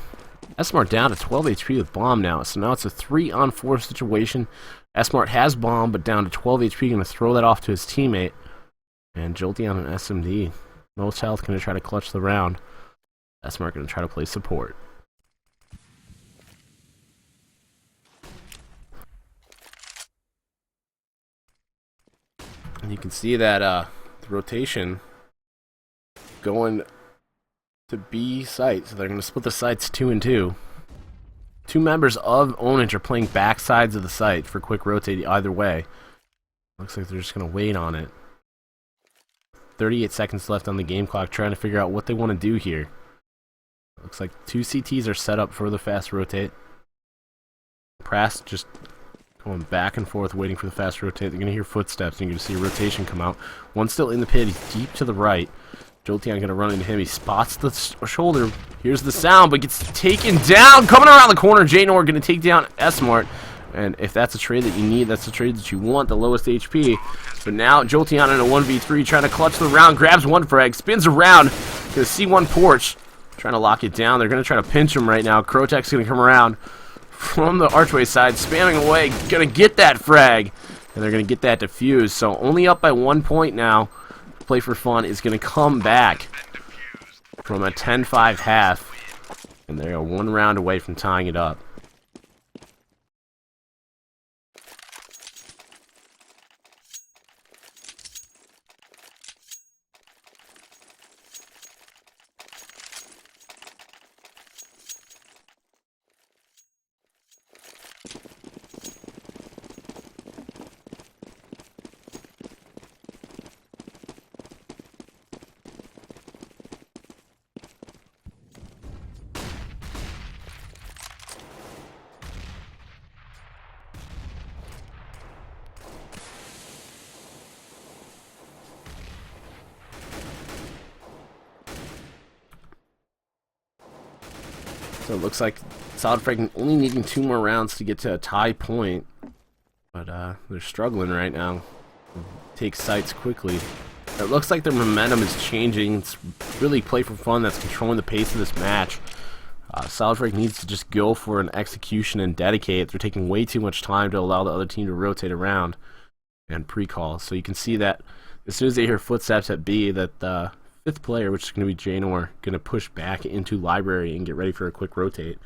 esea-main down to 12 HP with bomb now, so now it's a 3-on-4 situation. esea-main has bomb, but down to 12 HP, going to throw that off to his teammate. And Jolteon and SMD. Most health, going to try to clutch the round. esea-main going to try to play support. And you can see that the rotation going to B site, so they're going to split the sites 2 and 2. 2 members of Onage are playing back sides of the site for quick rotate either way. Looks like they're just going to wait on it. 38 seconds left on the game clock, trying to figure out what they want to do here. Looks like 2 CTs are set up for the fast rotate. Prass just going back and forth waiting for the fast rotate. They're going to hear footsteps and you're going to see a rotation come out. One still in the pit, he's deep to the right. Jolteon going to run into him. He spots the shoulder. Here's the sound, but gets taken down. Coming around the corner, Janor going to take down esea-main. And if that's a trade that you need, that's the trade that you want, the lowest HP. But now Jolteon in a 1v3, trying to clutch the round, grabs 1 frag, spins around. Going to see 1 porch, trying to lock it down. They're going to try to pinch him right now. Crotex going to come around from the archway side, spamming away. Going to get that frag, and they're going to get that defused. So only up by 1 point now. Play4Fun is going to come back from a 10-5 half, and they're 1 round away from tying it up. So it looks like SolidFrag only needing 2 more rounds to get to a tie point. But they're struggling right now. Take sites quickly. It looks like their momentum is changing. It's really Play4Fun that's controlling the pace of this match. SolidFrag needs to just go for an execution and dedicate. They're taking way too much time to allow the other team to rotate around and pre-call. So you can see that as soon as they hear footsteps at B, that the 5th player, which is going to be Janor, going to push back into library and get ready for a quick rotate.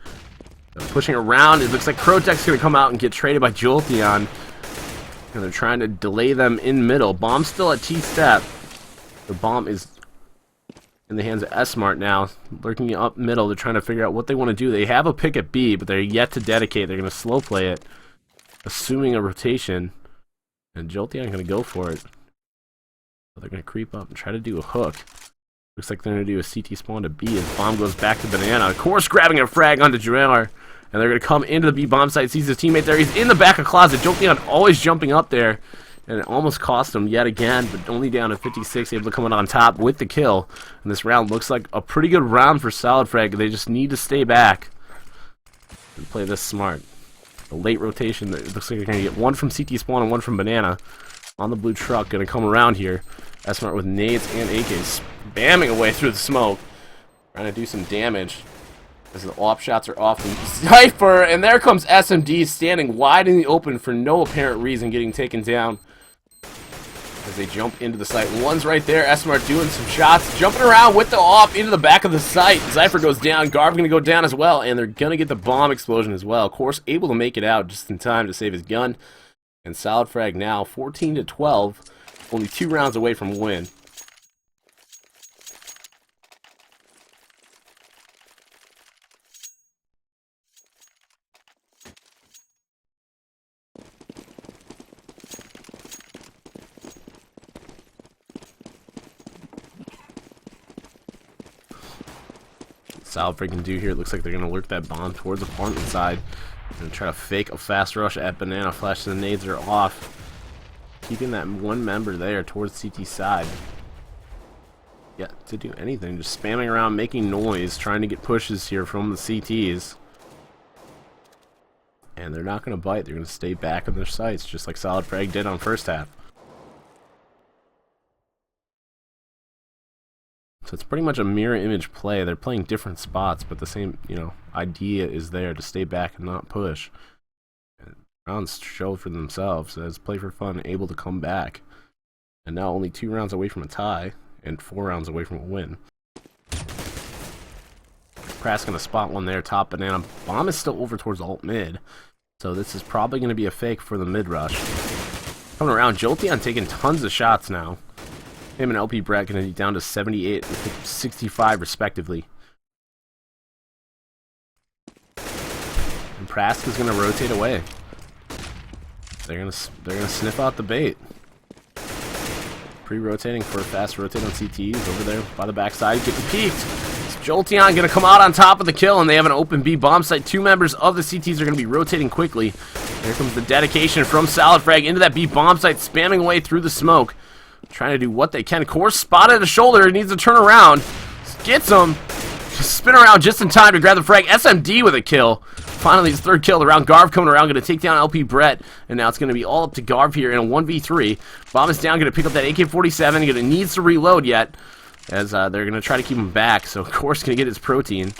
So pushing around, it looks like Crotech's going to come out and get traded by Jolteon. And they're trying to delay them in middle. Bomb's still at T-step. The bomb is in the hands of S-Mart now, lurking up middle. They're trying to figure out what they want to do. They have a pick at B, but they're yet to dedicate. They're going to slow play it, assuming a rotation. And Jolteon going to go for it. So they're going to creep up and try to do a hook. Looks like they're going to do a CT spawn to B as bomb goes back to Banana. Of course, grabbing a frag onto Jr. And they're going to come into the B bomb site. Sees his teammate there. He's in the back of closet. Jolteon always jumping up there. And it almost cost him yet again, but only down to 56, able to come in on top with the kill. And this round looks like a pretty good round for SolidFrag. They just need to stay back and play this smart. The late rotation, it looks like they're going to get one from CT spawn and one from Banana on the blue truck. Going to come around here. S-Mart with nades and AKs spamming away through the smoke, trying to do some damage. As the op shots are off from Cypher, and there comes SMD standing wide in the open for no apparent reason, getting taken down as they jump into the site. One's right there, S-Mart doing some shots, jumping around with the op into the back of the site. Cypher goes down, Garb going to go down as well, and they're going to get the bomb explosion as well. Of course, able to make it out just in time to save his gun. And SolidFrag now 14-12, only 2 rounds away from a win. SolidFrag can do here. It looks like they're going to lurk that bomb towards the apartment side and try to fake a fast rush at Banana. Flash and the nades are off, keeping that one member there towards CT side. Yeah, to do anything, just spamming around, making noise, trying to get pushes here from the CTs. And they're not going to bite. They're going to stay back in their sights, just like SolidFrag did on first half. So it's pretty much a mirror image play. They're playing different spots, but the same, idea is there to stay back and not push. And rounds show for themselves as Play4Fun able to come back. And now only 2 rounds away from a tie and 4 rounds away from a win. Pratt's gonna spot one there, top Banana. Bomb is still over towards alt mid. So this is probably gonna be a fake for the mid rush. Coming around, Jolteon taking tons of shots now. Him and LP Brett going to be down to 78 and 65 respectively. And Prask is going to rotate away. They're going to sniff out the bait. Pre-rotating for a fast rotate on CTs over there by the backside, getting peeked. It's Jolteon going to come out on top of the kill, and they have an open B bomb site. 2 members of the CTs are going to be rotating quickly. Here comes the dedication from SolidFrag into that B bomb site, spamming away through the smoke. Trying to do what they can. Course spotted a shoulder. Needs to turn around. Gets him. Just spin around just in time to grab the frag. SMD with a kill. Finally, his 3rd kill around. Garv coming around. Going to take down LP Brett. And now it's going to be all up to Garv here in a 1v3. Bomb is down. Going to pick up that AK-47. Going to needs to reload yet. As they're going to try to keep him back. So, of course, going to get his protein.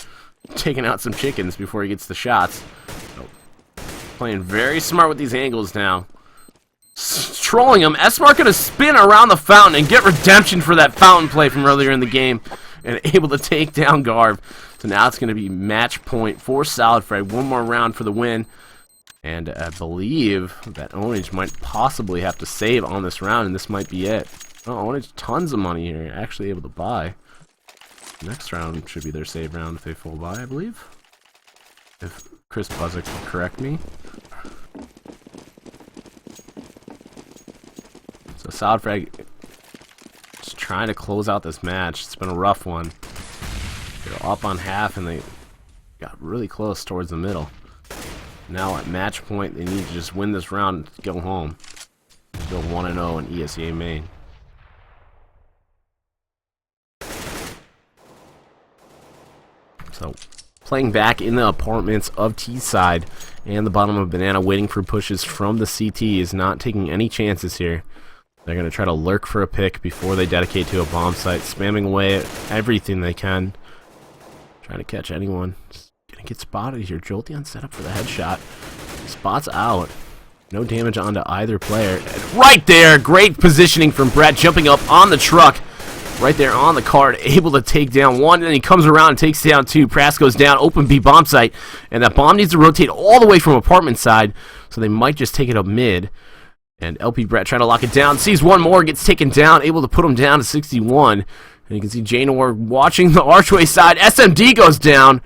Taking out some chickens before he gets the shots. So, playing very smart with these angles now. Trolling him. S-Mart going to spin around the fountain and get redemption for that fountain play from earlier in the game. And able to take down Garv. So now it's going to be match point for SolidFrag. 1 more round for the win. And I believe that Orange might possibly have to save on this round. And this might be it. Oh, Orange, tons of money here. Actually able to buy. Next round should be their save round if they full buy, I believe. If Chris Buzik will correct me. So SolidFrag just trying to close out this match. It's been a rough one. They're up on half and they got really close towards the middle. Now at match point, they need to just win this round to go home. Go 1-0 in esea-main. So playing back in the apartments of T-side and the bottom of Banana, waiting for pushes from the CT, is not taking any chances here. They're going to try to lurk for a pick before they dedicate to a bomb site, spamming away at everything they can. Trying to catch anyone. Just going to get spotted here. Jolteon set up for the headshot. Spots out. No damage onto either player. And right there, great positioning from Brett, jumping up on the truck. Right there on the card, able to take down one, and then he comes around and takes down two. Prask goes down, open B bomb site, and that bomb needs to rotate all the way from apartment side, so they might just take it up mid. And LP Brett trying to lock it down, sees one more, gets taken down, able to put him down to 61. And you can see Janor watching the archway side. SMD goes down.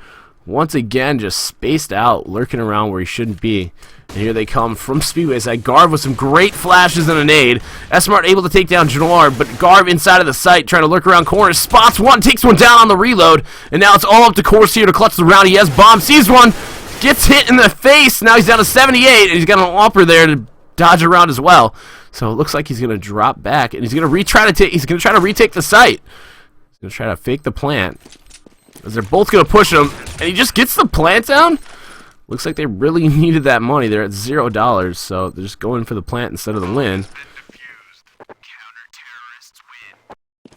Once again, just spaced out, lurking around where he shouldn't be. And here they come from Speedway side. Garv with some great flashes and a nade. S-Mart able to take down Janor, but Garv inside of the site, trying to lurk around corners. Spots one, takes one down on the reload. And now it's all up to Course here to clutch the round. He has bomb, sees one, gets hit in the face. Now he's down to 78, and he's got an Whopper there to dodge around as well. So it looks like he's going to drop back, and he's going to try to retake the site. He's going to try to fake the plant, as they're both going to push him, and he just gets the plant down. Looks like they really needed that money. They're at $0, so they're just going for the plant instead of the win. Counter-terrorists win.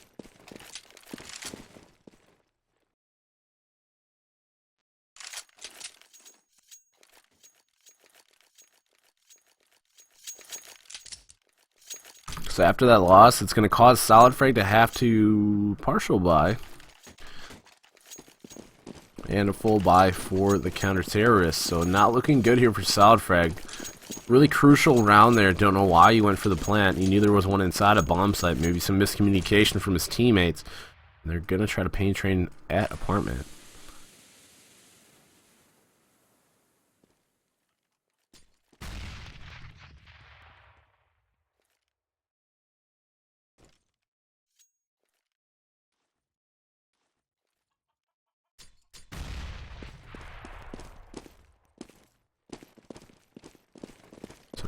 So after that loss, it's going to cause SolidFrag to have to partial buy. And a full buy for the counter-terrorists. So not looking good here for SolidFrag. Really crucial round there. Don't know why he went for the plant. He knew there was one inside a bomb site. Maybe some miscommunication from his teammates. And they're going to try to paint train at apartment.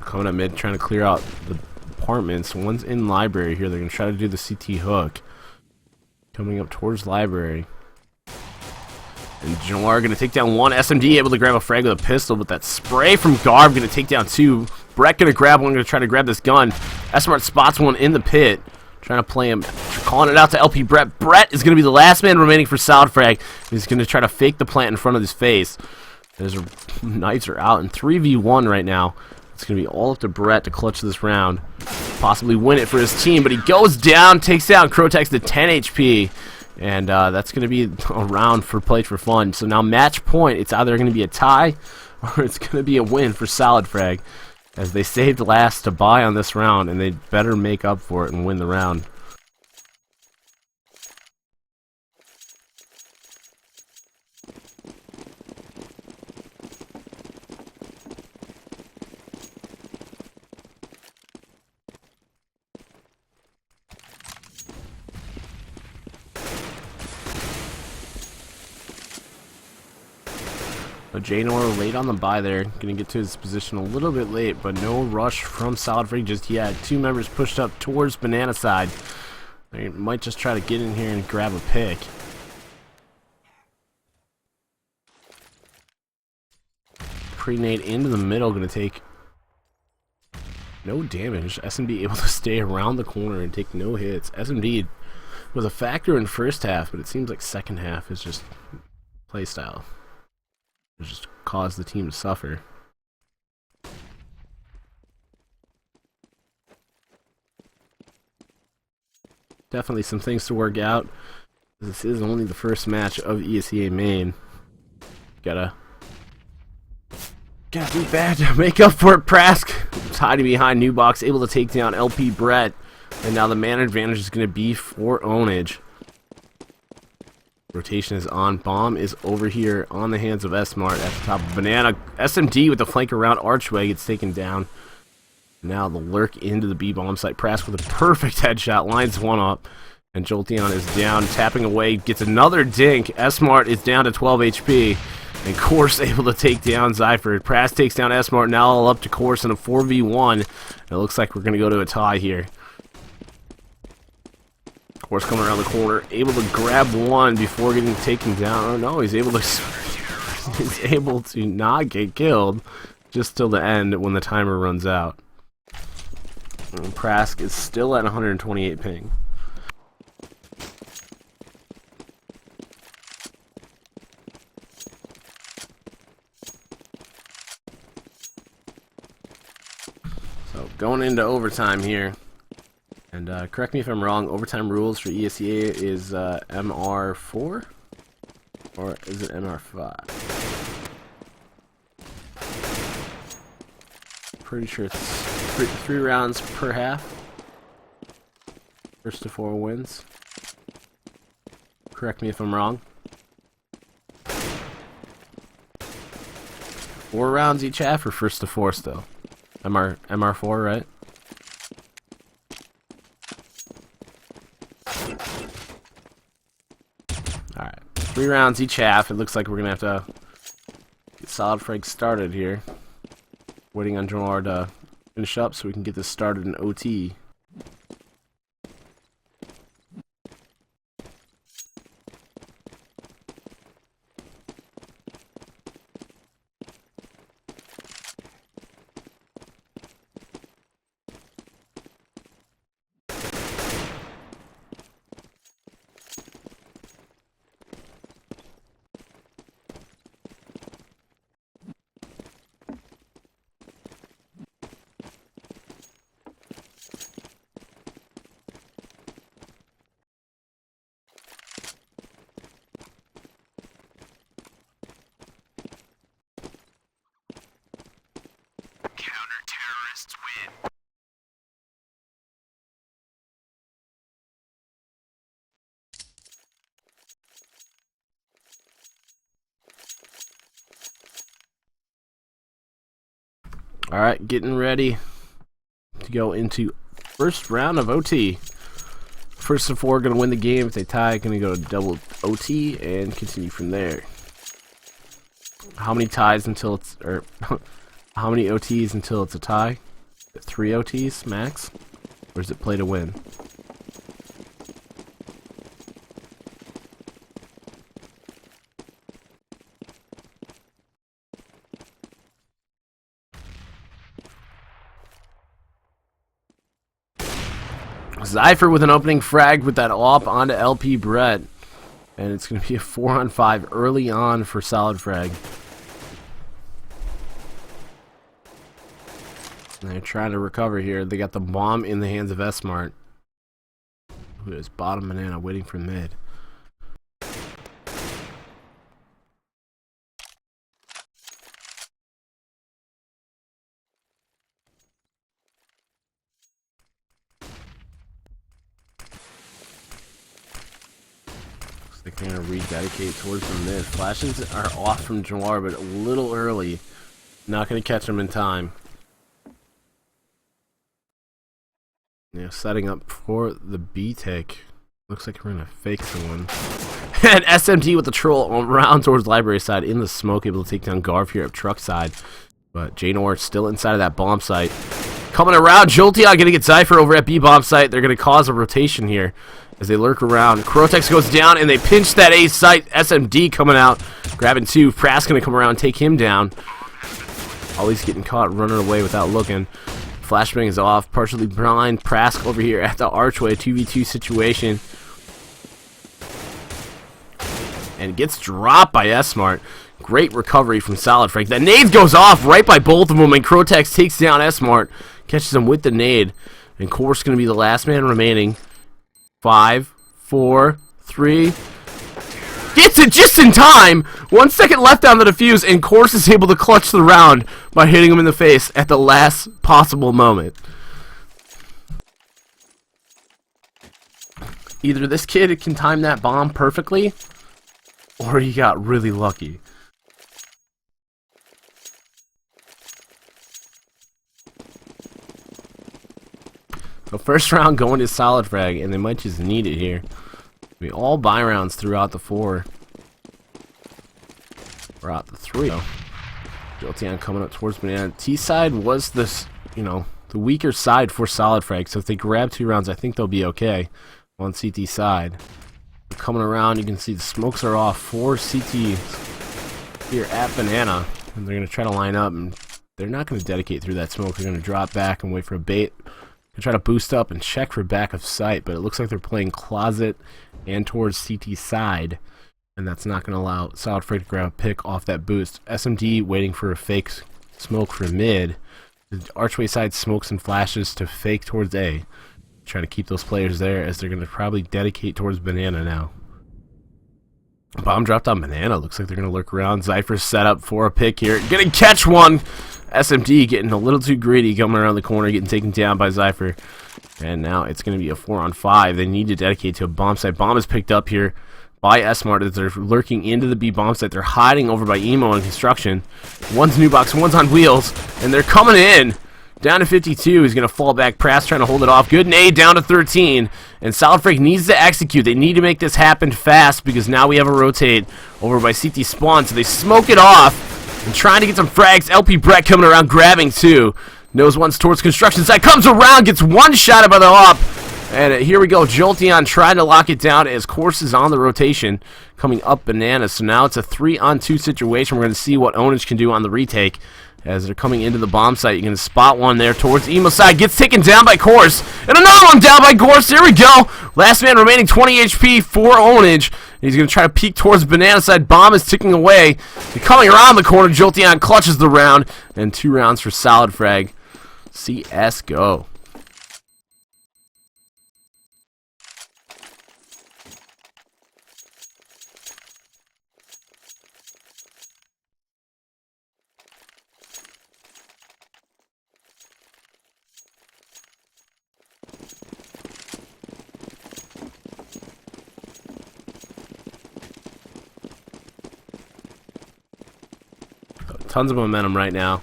Coming up mid, trying to clear out the apartments. One's in library here. They're going to try to do the CT hook. Coming up towards library. And Jalar going to take down one. SMD able to grab a frag with a pistol, but that spray from Garb going to take down two. Brett going to grab one, going to try to grab this gun. S-Mart spots one in the pit. Trying to play him, calling it out to LP Brett. Brett is going to be the last man remaining for SolidFrag. He's going to try to fake the plant in front of his face. His knives are out in 3v1 right now. It's going to be all up to Brett to clutch this round. Possibly win it for his team, but he goes down, takes down Crotex to 10 HP. And that's going to be a round for Play4Fun. So now match point, it's either going to be a tie or it's going to be a win for SolidFrag, as they saved last to buy on this round, and they better make up for it and win the round. So Janor late on the buy there, going to get to his position a little bit late, but no rush from SolidFrag just yet. Two members pushed up towards Banana side. They might just try to get in here and grab a pick. Pre-nade into the middle, going to take no damage. SMD able to stay around the corner and take no hits. SMD was a factor in first half, but it seems like second half is just playstyle. It just caused the team to suffer. Definitely some things to work out. This is only the first match of esea-main. Gotta be bad to make up for it. Prask hiding behind New Box, able to take down LP Brett. And now the man advantage is going to be for Ownage. Rotation is on. Bomb is over here on the hands of S-Mart at the top of Banana. SMD with the flank around Archway gets taken down. Now the lurk into the B bomb site. Prask with a perfect headshot, lines one up. And Jolteon is down, tapping away, gets another dink. S-Mart is down to 12 HP. And Course able to take down Zypher. Prask takes down S-Mart, now all up to Course in a 4v1. It looks like we're going to go to a tie here. Course coming around the corner, able to grab one before getting taken down. Oh no, he's able to is able to not get killed just till the end when the timer runs out. And Prask is still at 128 ping. So going into overtime here, and correct me if I'm wrong, overtime rules for ESEA is MR4? Or is it MR5? Pretty sure it's three rounds per half. First to 4 wins. Correct me if I'm wrong. 4 rounds each half or first to 4 still? MR4, right? Alright. 3 rounds each half. It looks like we're gonna have to get SolidFrag started here. Waiting on Gerard to finish up so we can get this started in OT. Counter-terrorists win. Alright, getting ready to go into first round of OT. First of 4 gonna win the game. If they tie, gonna go to double OT and continue from there. How many ties until it's, or how many OTs until it's a tie? 3 OTs max? Or is it play to win? Zypher with an opening frag with that op onto LP Brett. And it's going to be a 4-on-5 early on for SolidFrag. And they're trying to recover here. They got the bomb in the hands of S-Mart, who is bottom banana waiting for mid. They're going to rededicate towards the mid. Flashes are off from Jawar, but a little early. Not going to catch him in time. Yeah, setting up for the B take. Looks like we're going to fake someone. And SMT with the troll around towards library side in the smoke, able to take down Garv here up truck side. But Janor still inside of that bomb site. Coming around, Jolteon going to get Zypher over at B bomb site. They're going to cause a rotation here as they lurk around. Crotex goes down and they pinch that A site. SMD coming out, grabbing 2. Prask going to come around and take him down. Always getting caught running away without looking. Flashbang is off, partially blind. Prask over here at the archway, 2v2 situation. And gets dropped by S-Mart. Great recovery from SolidFrag. That nade goes off right by both of them, and Crotex takes down S-Mart. Catches him with the nade. And Core's going to be the last man remaining. 5, 4, 3. Gets it just in time! 1 second left on the defuse, and Course is able to clutch the round by hitting him in the face at the last possible moment. Either this kid can time that bomb perfectly, or he got really lucky. So first round going to SolidFrag, and they might just need it here. I mean, all buy rounds throughout the 4. Or out the 3. Jolteon coming up towards Banana. T side was this, the weaker side for SolidFrag. So if they grab 2 rounds, I think they'll be okay on CT side. Coming around, you can see the smokes are off. 4 CTs here at Banana, and they're going to try to line up, and they're not going to dedicate through that smoke. They're going to drop back and wait for a bait. They try to boost up and check for back of sight, but it looks like they're playing closet and towards CT side, and that's not going to allow SolidFrag to grab a pick off that boost. SMD waiting for a fake smoke for mid. The archway side smokes and flashes to fake towards A. Trying to keep those players there as they're going to probably dedicate towards Banana now. Bomb dropped on Banana. Looks like they're going to lurk around. Zypher's set up for a pick here. Going to catch one. SMD getting a little too greedy, coming around the corner, getting taken down by Zypher. And now it's going to be a 4-on-5. They need to dedicate to a bomb site. Bomb is picked up here by S-Mart as they're lurking into the B bomb site. They're hiding over by Emo and Construction. One's new box, one's on wheels, and they're coming in. Down to 52. He's going to fall back. Prass trying to hold it off. Good nade down to 13. And SolidFrag needs to execute. They need to make this happen fast because now we have a rotate over by CT Spawn. So they smoke it off and trying to get some frags. LP Brett coming around grabbing two. Nose once towards Construction side. Comes around. Gets one shot by the op. And here we go. Jolteon trying to lock it down as Course is on the rotation. Coming up Banana. So now it's a 3-on-2 situation. We're going to see what Onage can do on the retake. As they're coming into the bomb site, you're going to spot one there towards Emo side. Gets taken down by Course. And another one down by Course. Here we go. Last man remaining, 20 HP for Onage. He's going to try to peek towards Banana side. Bomb is ticking away. They're coming around the corner. Jolteon clutches the round. And 2 rounds for SolidFrag. CS go. Tons of momentum right now.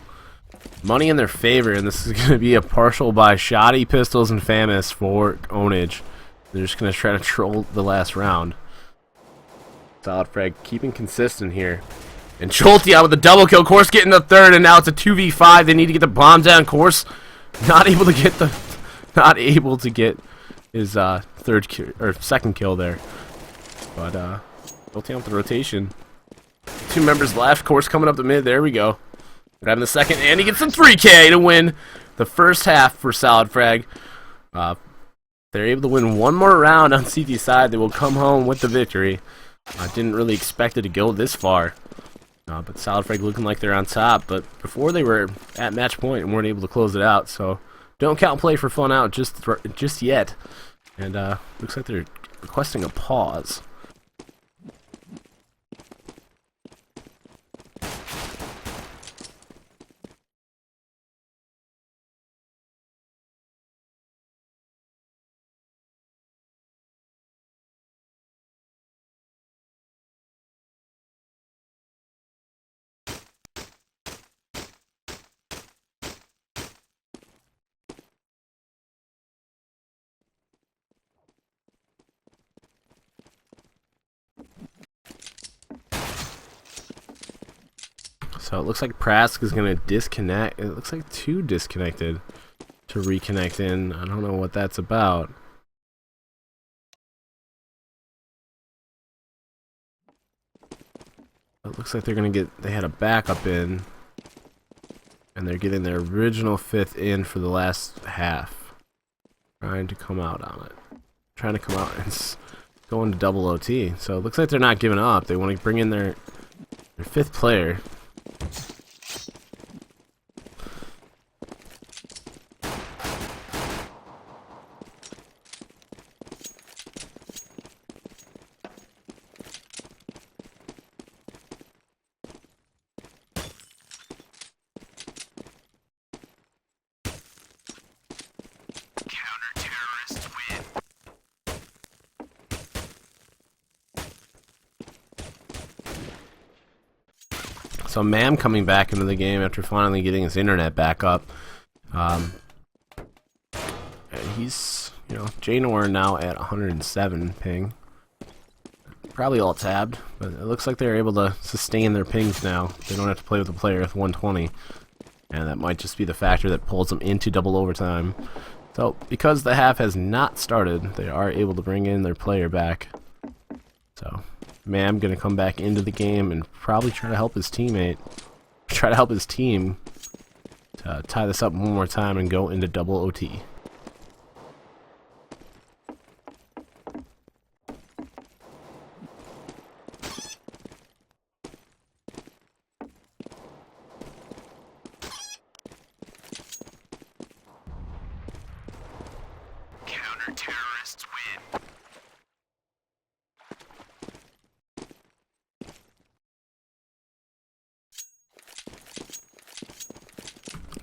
Money in their favor, and this is going to be a partial by Shoddy, Pistols, and Famous for Onage. They're just going to try to troll the last round. SolidFrag keeping consistent here. And Jolteon with a double kill. Course getting the third, and now it's a 2v5. They need to get the bomb down. Course not able to get his third kill, or second kill there. But Jolteon with the rotation. 2 members left. Course coming up the mid. There we go. Grabbing the second, and he gets some 3K to win the first half for SolidFrag. They're able to win one more round on CT side. They will come home with the victory. I didn't really expect it to go this far. But SolidFrag looking like they're on top. But before they were at match point and weren't able to close it out. So don't count Play4Fun out just yet. And looks like they're requesting a pause. So it looks like Prask is going to disconnect. It looks like 2 disconnected to reconnect in. I don't know what that's about. It looks like they're going to get, they had a backup in. And they're getting their original 5th in for the last half. Trying to come out on it. Trying to come out and go into double OT. So it looks like they're not giving up. They want to bring in their 5th player. Counter-terrorists win. So Mam coming back into the game after finally getting his internet back up. And he's, you know, Janor now at 107 ping. Probably all tabbed, but it looks like they're able to sustain their pings now. They don't have to play with a player with 120. And that might just be the factor that pulls them into double overtime. So, because the half has not started, they are able to bring in their player back. So, Mam gonna come back into the game and probably try to help his teammate, try to help his team to tie this up one more time and go into double OT. Counter-terrorists win.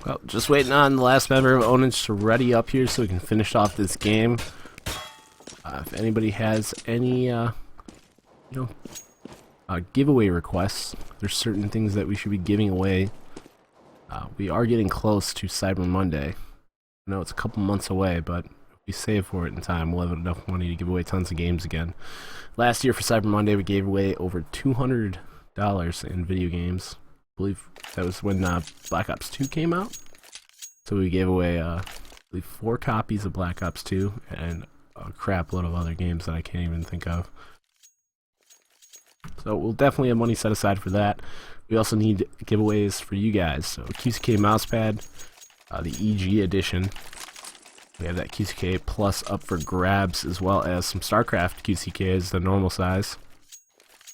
Well, just waiting on the last member of Onage to ready up here so we can finish off this game. If anybody has any, giveaway requests, there's certain things that we should be giving away. We are getting close to Cyber Monday. I know it's a couple months away, but if we save for it in time, we'll have enough money to give away tons of games again. Last year for Cyber Monday, we gave away over $200 in video games. I believe that was when Black Ops 2 came out. So we gave away, I believe, 4 copies of Black Ops 2 and a crap load of other games that I can't even think of. So we'll definitely have money set aside for that. We also need giveaways for you guys. So QCK mousepad, the EG edition. We have that QCK Plus up for grabs, as well as some StarCraft QCKs, the normal size,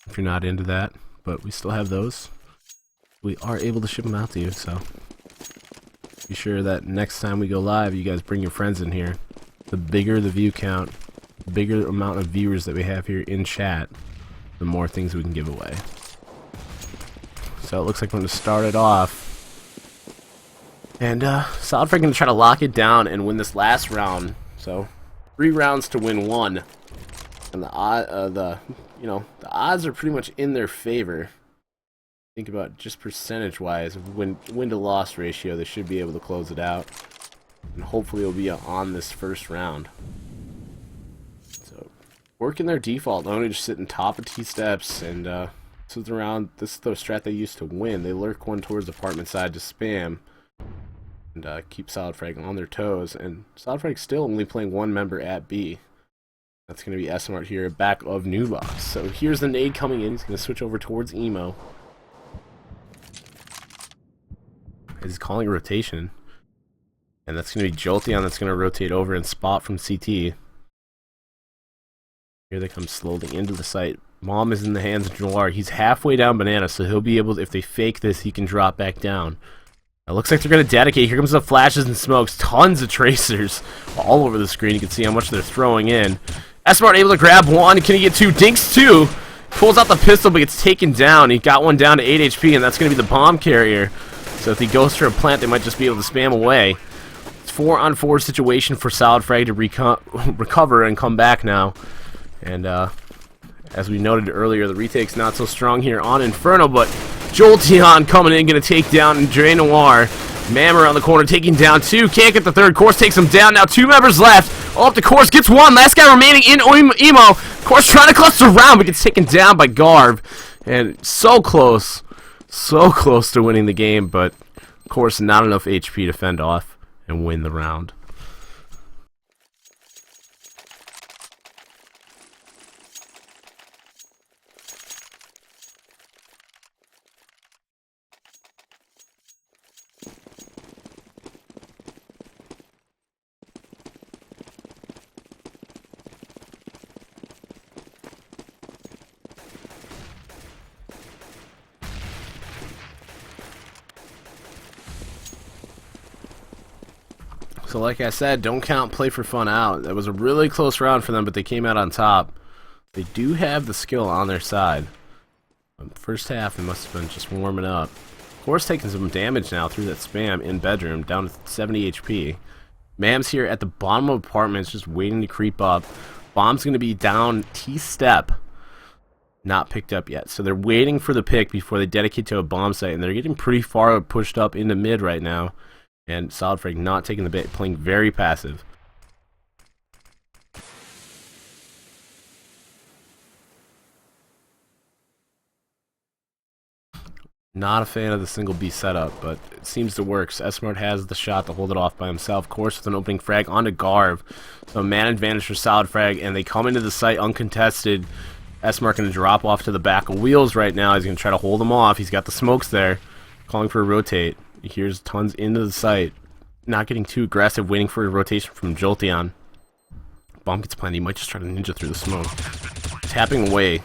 if you're not into that. But we still have those. We are able to ship them out to you, so be sure that next time we go live, you guys bring your friends in here. The bigger the view count, the bigger amount of viewers that we have here in chat, the more things we can give away. So it looks like we're going to start it off. And SolidFrag going to try to lock it down and win this last round. So 3 rounds to win 1. And the odds are pretty much in their favor. Think about just percentage-wise, win to loss ratio, they should be able to close it out. And hopefully it'll be on this first round. So, working their default, only just sitting top of T-steps, and this is the strat they used to win. They lurk one towards the apartment side to spam, and keep SolidFrag on their toes. And SolidFrag's still only playing 1 member at B. That's going to be esea-main here, back of Nubox. So here's the nade coming in. He's going to switch over towards Emo. He's calling a rotation. And that's going to be Jolteon that's going to rotate over and spot from CT. Here they come slowly into the site. Mom is in the hands of Noir. He's halfway down Banana, so he'll be able to, if they fake this, he can drop back down. It looks like they're going to dedicate. Here comes the flashes and smokes. Tons of tracers all over the screen. You can see how much they're throwing in. esea-main able to grab 1. Can he get 2? Dinks 2. Pulls out the pistol but gets taken down. He got 1 down to 8 HP, and that's going to be the bomb carrier. So if he goes for a plant, they might just be able to spam away. It's 4-on-4 situation for SolidFrag to recover and come back now. And as we noted earlier, the retake's not so strong here on Inferno, but Jolteon coming in, going to take down Dre Noir. Mam around the corner, taking down 2. Can't get the 3rd. Course takes him down. Now 2 members left. All up to Course, gets 1. Last guy remaining in Emo. Course trying to cluster around, but gets taken down by Garv. And so close to winning the game, but of course not enough HP to fend off and win the round. So like I said, don't count Play4Fun out. That was a really close round for them, but they came out on top. They do have the skill on their side. First half, they must have been just warming up. Of course, taking some damage now through that spam in bedroom, down to 70 HP. Mam's here at the bottom of apartments, just waiting to creep up. Bomb's going to be down T-step. Not picked up yet. So they're waiting for the pick before they dedicate to a bomb site, and they're getting pretty far pushed up into mid right now. And SolidFrag not taking the bait, playing very passive. Not a fan of the single B setup, but it seems to work. So esea-main has the shot to hold it off by himself. Of course, with an opening frag onto Garv. So man advantage for SolidFrag, and they come into the site uncontested. S-Mark going to drop off to the back of wheels right now. He's going to try to hold them off. He's got the smokes there, calling for a rotate. He hears tons into the site. Not getting too aggressive, waiting for a rotation from Jolteon. Bomb gets planted. He might just try to ninja through the smoke. Tapping away.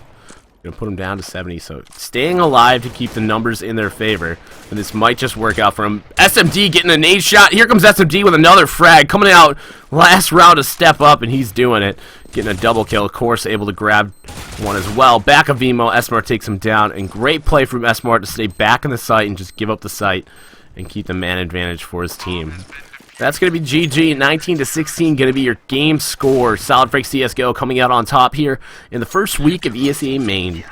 Gonna put him down to 70, so staying alive to keep the numbers in their favor. And this might just work out for him. SMD getting a nade shot. Here comes SMD with another frag. Coming out last round to step up, and he's doing it. Getting a double kill, of course, able to grab one as well. Back of Vimo, S-Mart takes him down, and great play from S-Mart to stay back in the site and just give up the site and keep the man advantage for his team. That's going to be GG. 19-16 going to be your game score. SolidFrag CSGO coming out on top here in the first week of esea-main.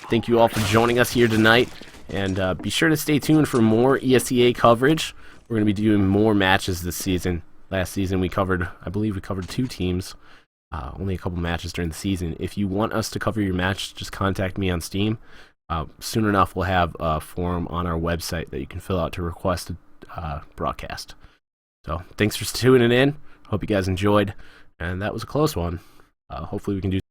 Thank you all for joining us here tonight, and be sure to stay tuned for more ESEA coverage. We're going to be doing more matches this season. Last season we covered, I believe we covered 2 teams, only a couple matches during the season. If you want us to cover your match, just contact me on Steam. Soon enough we'll have a form on our website that you can fill out to request a broadcast. So, thanks for tuning in. Hope you guys enjoyed. And that was a close one. Hopefully we can do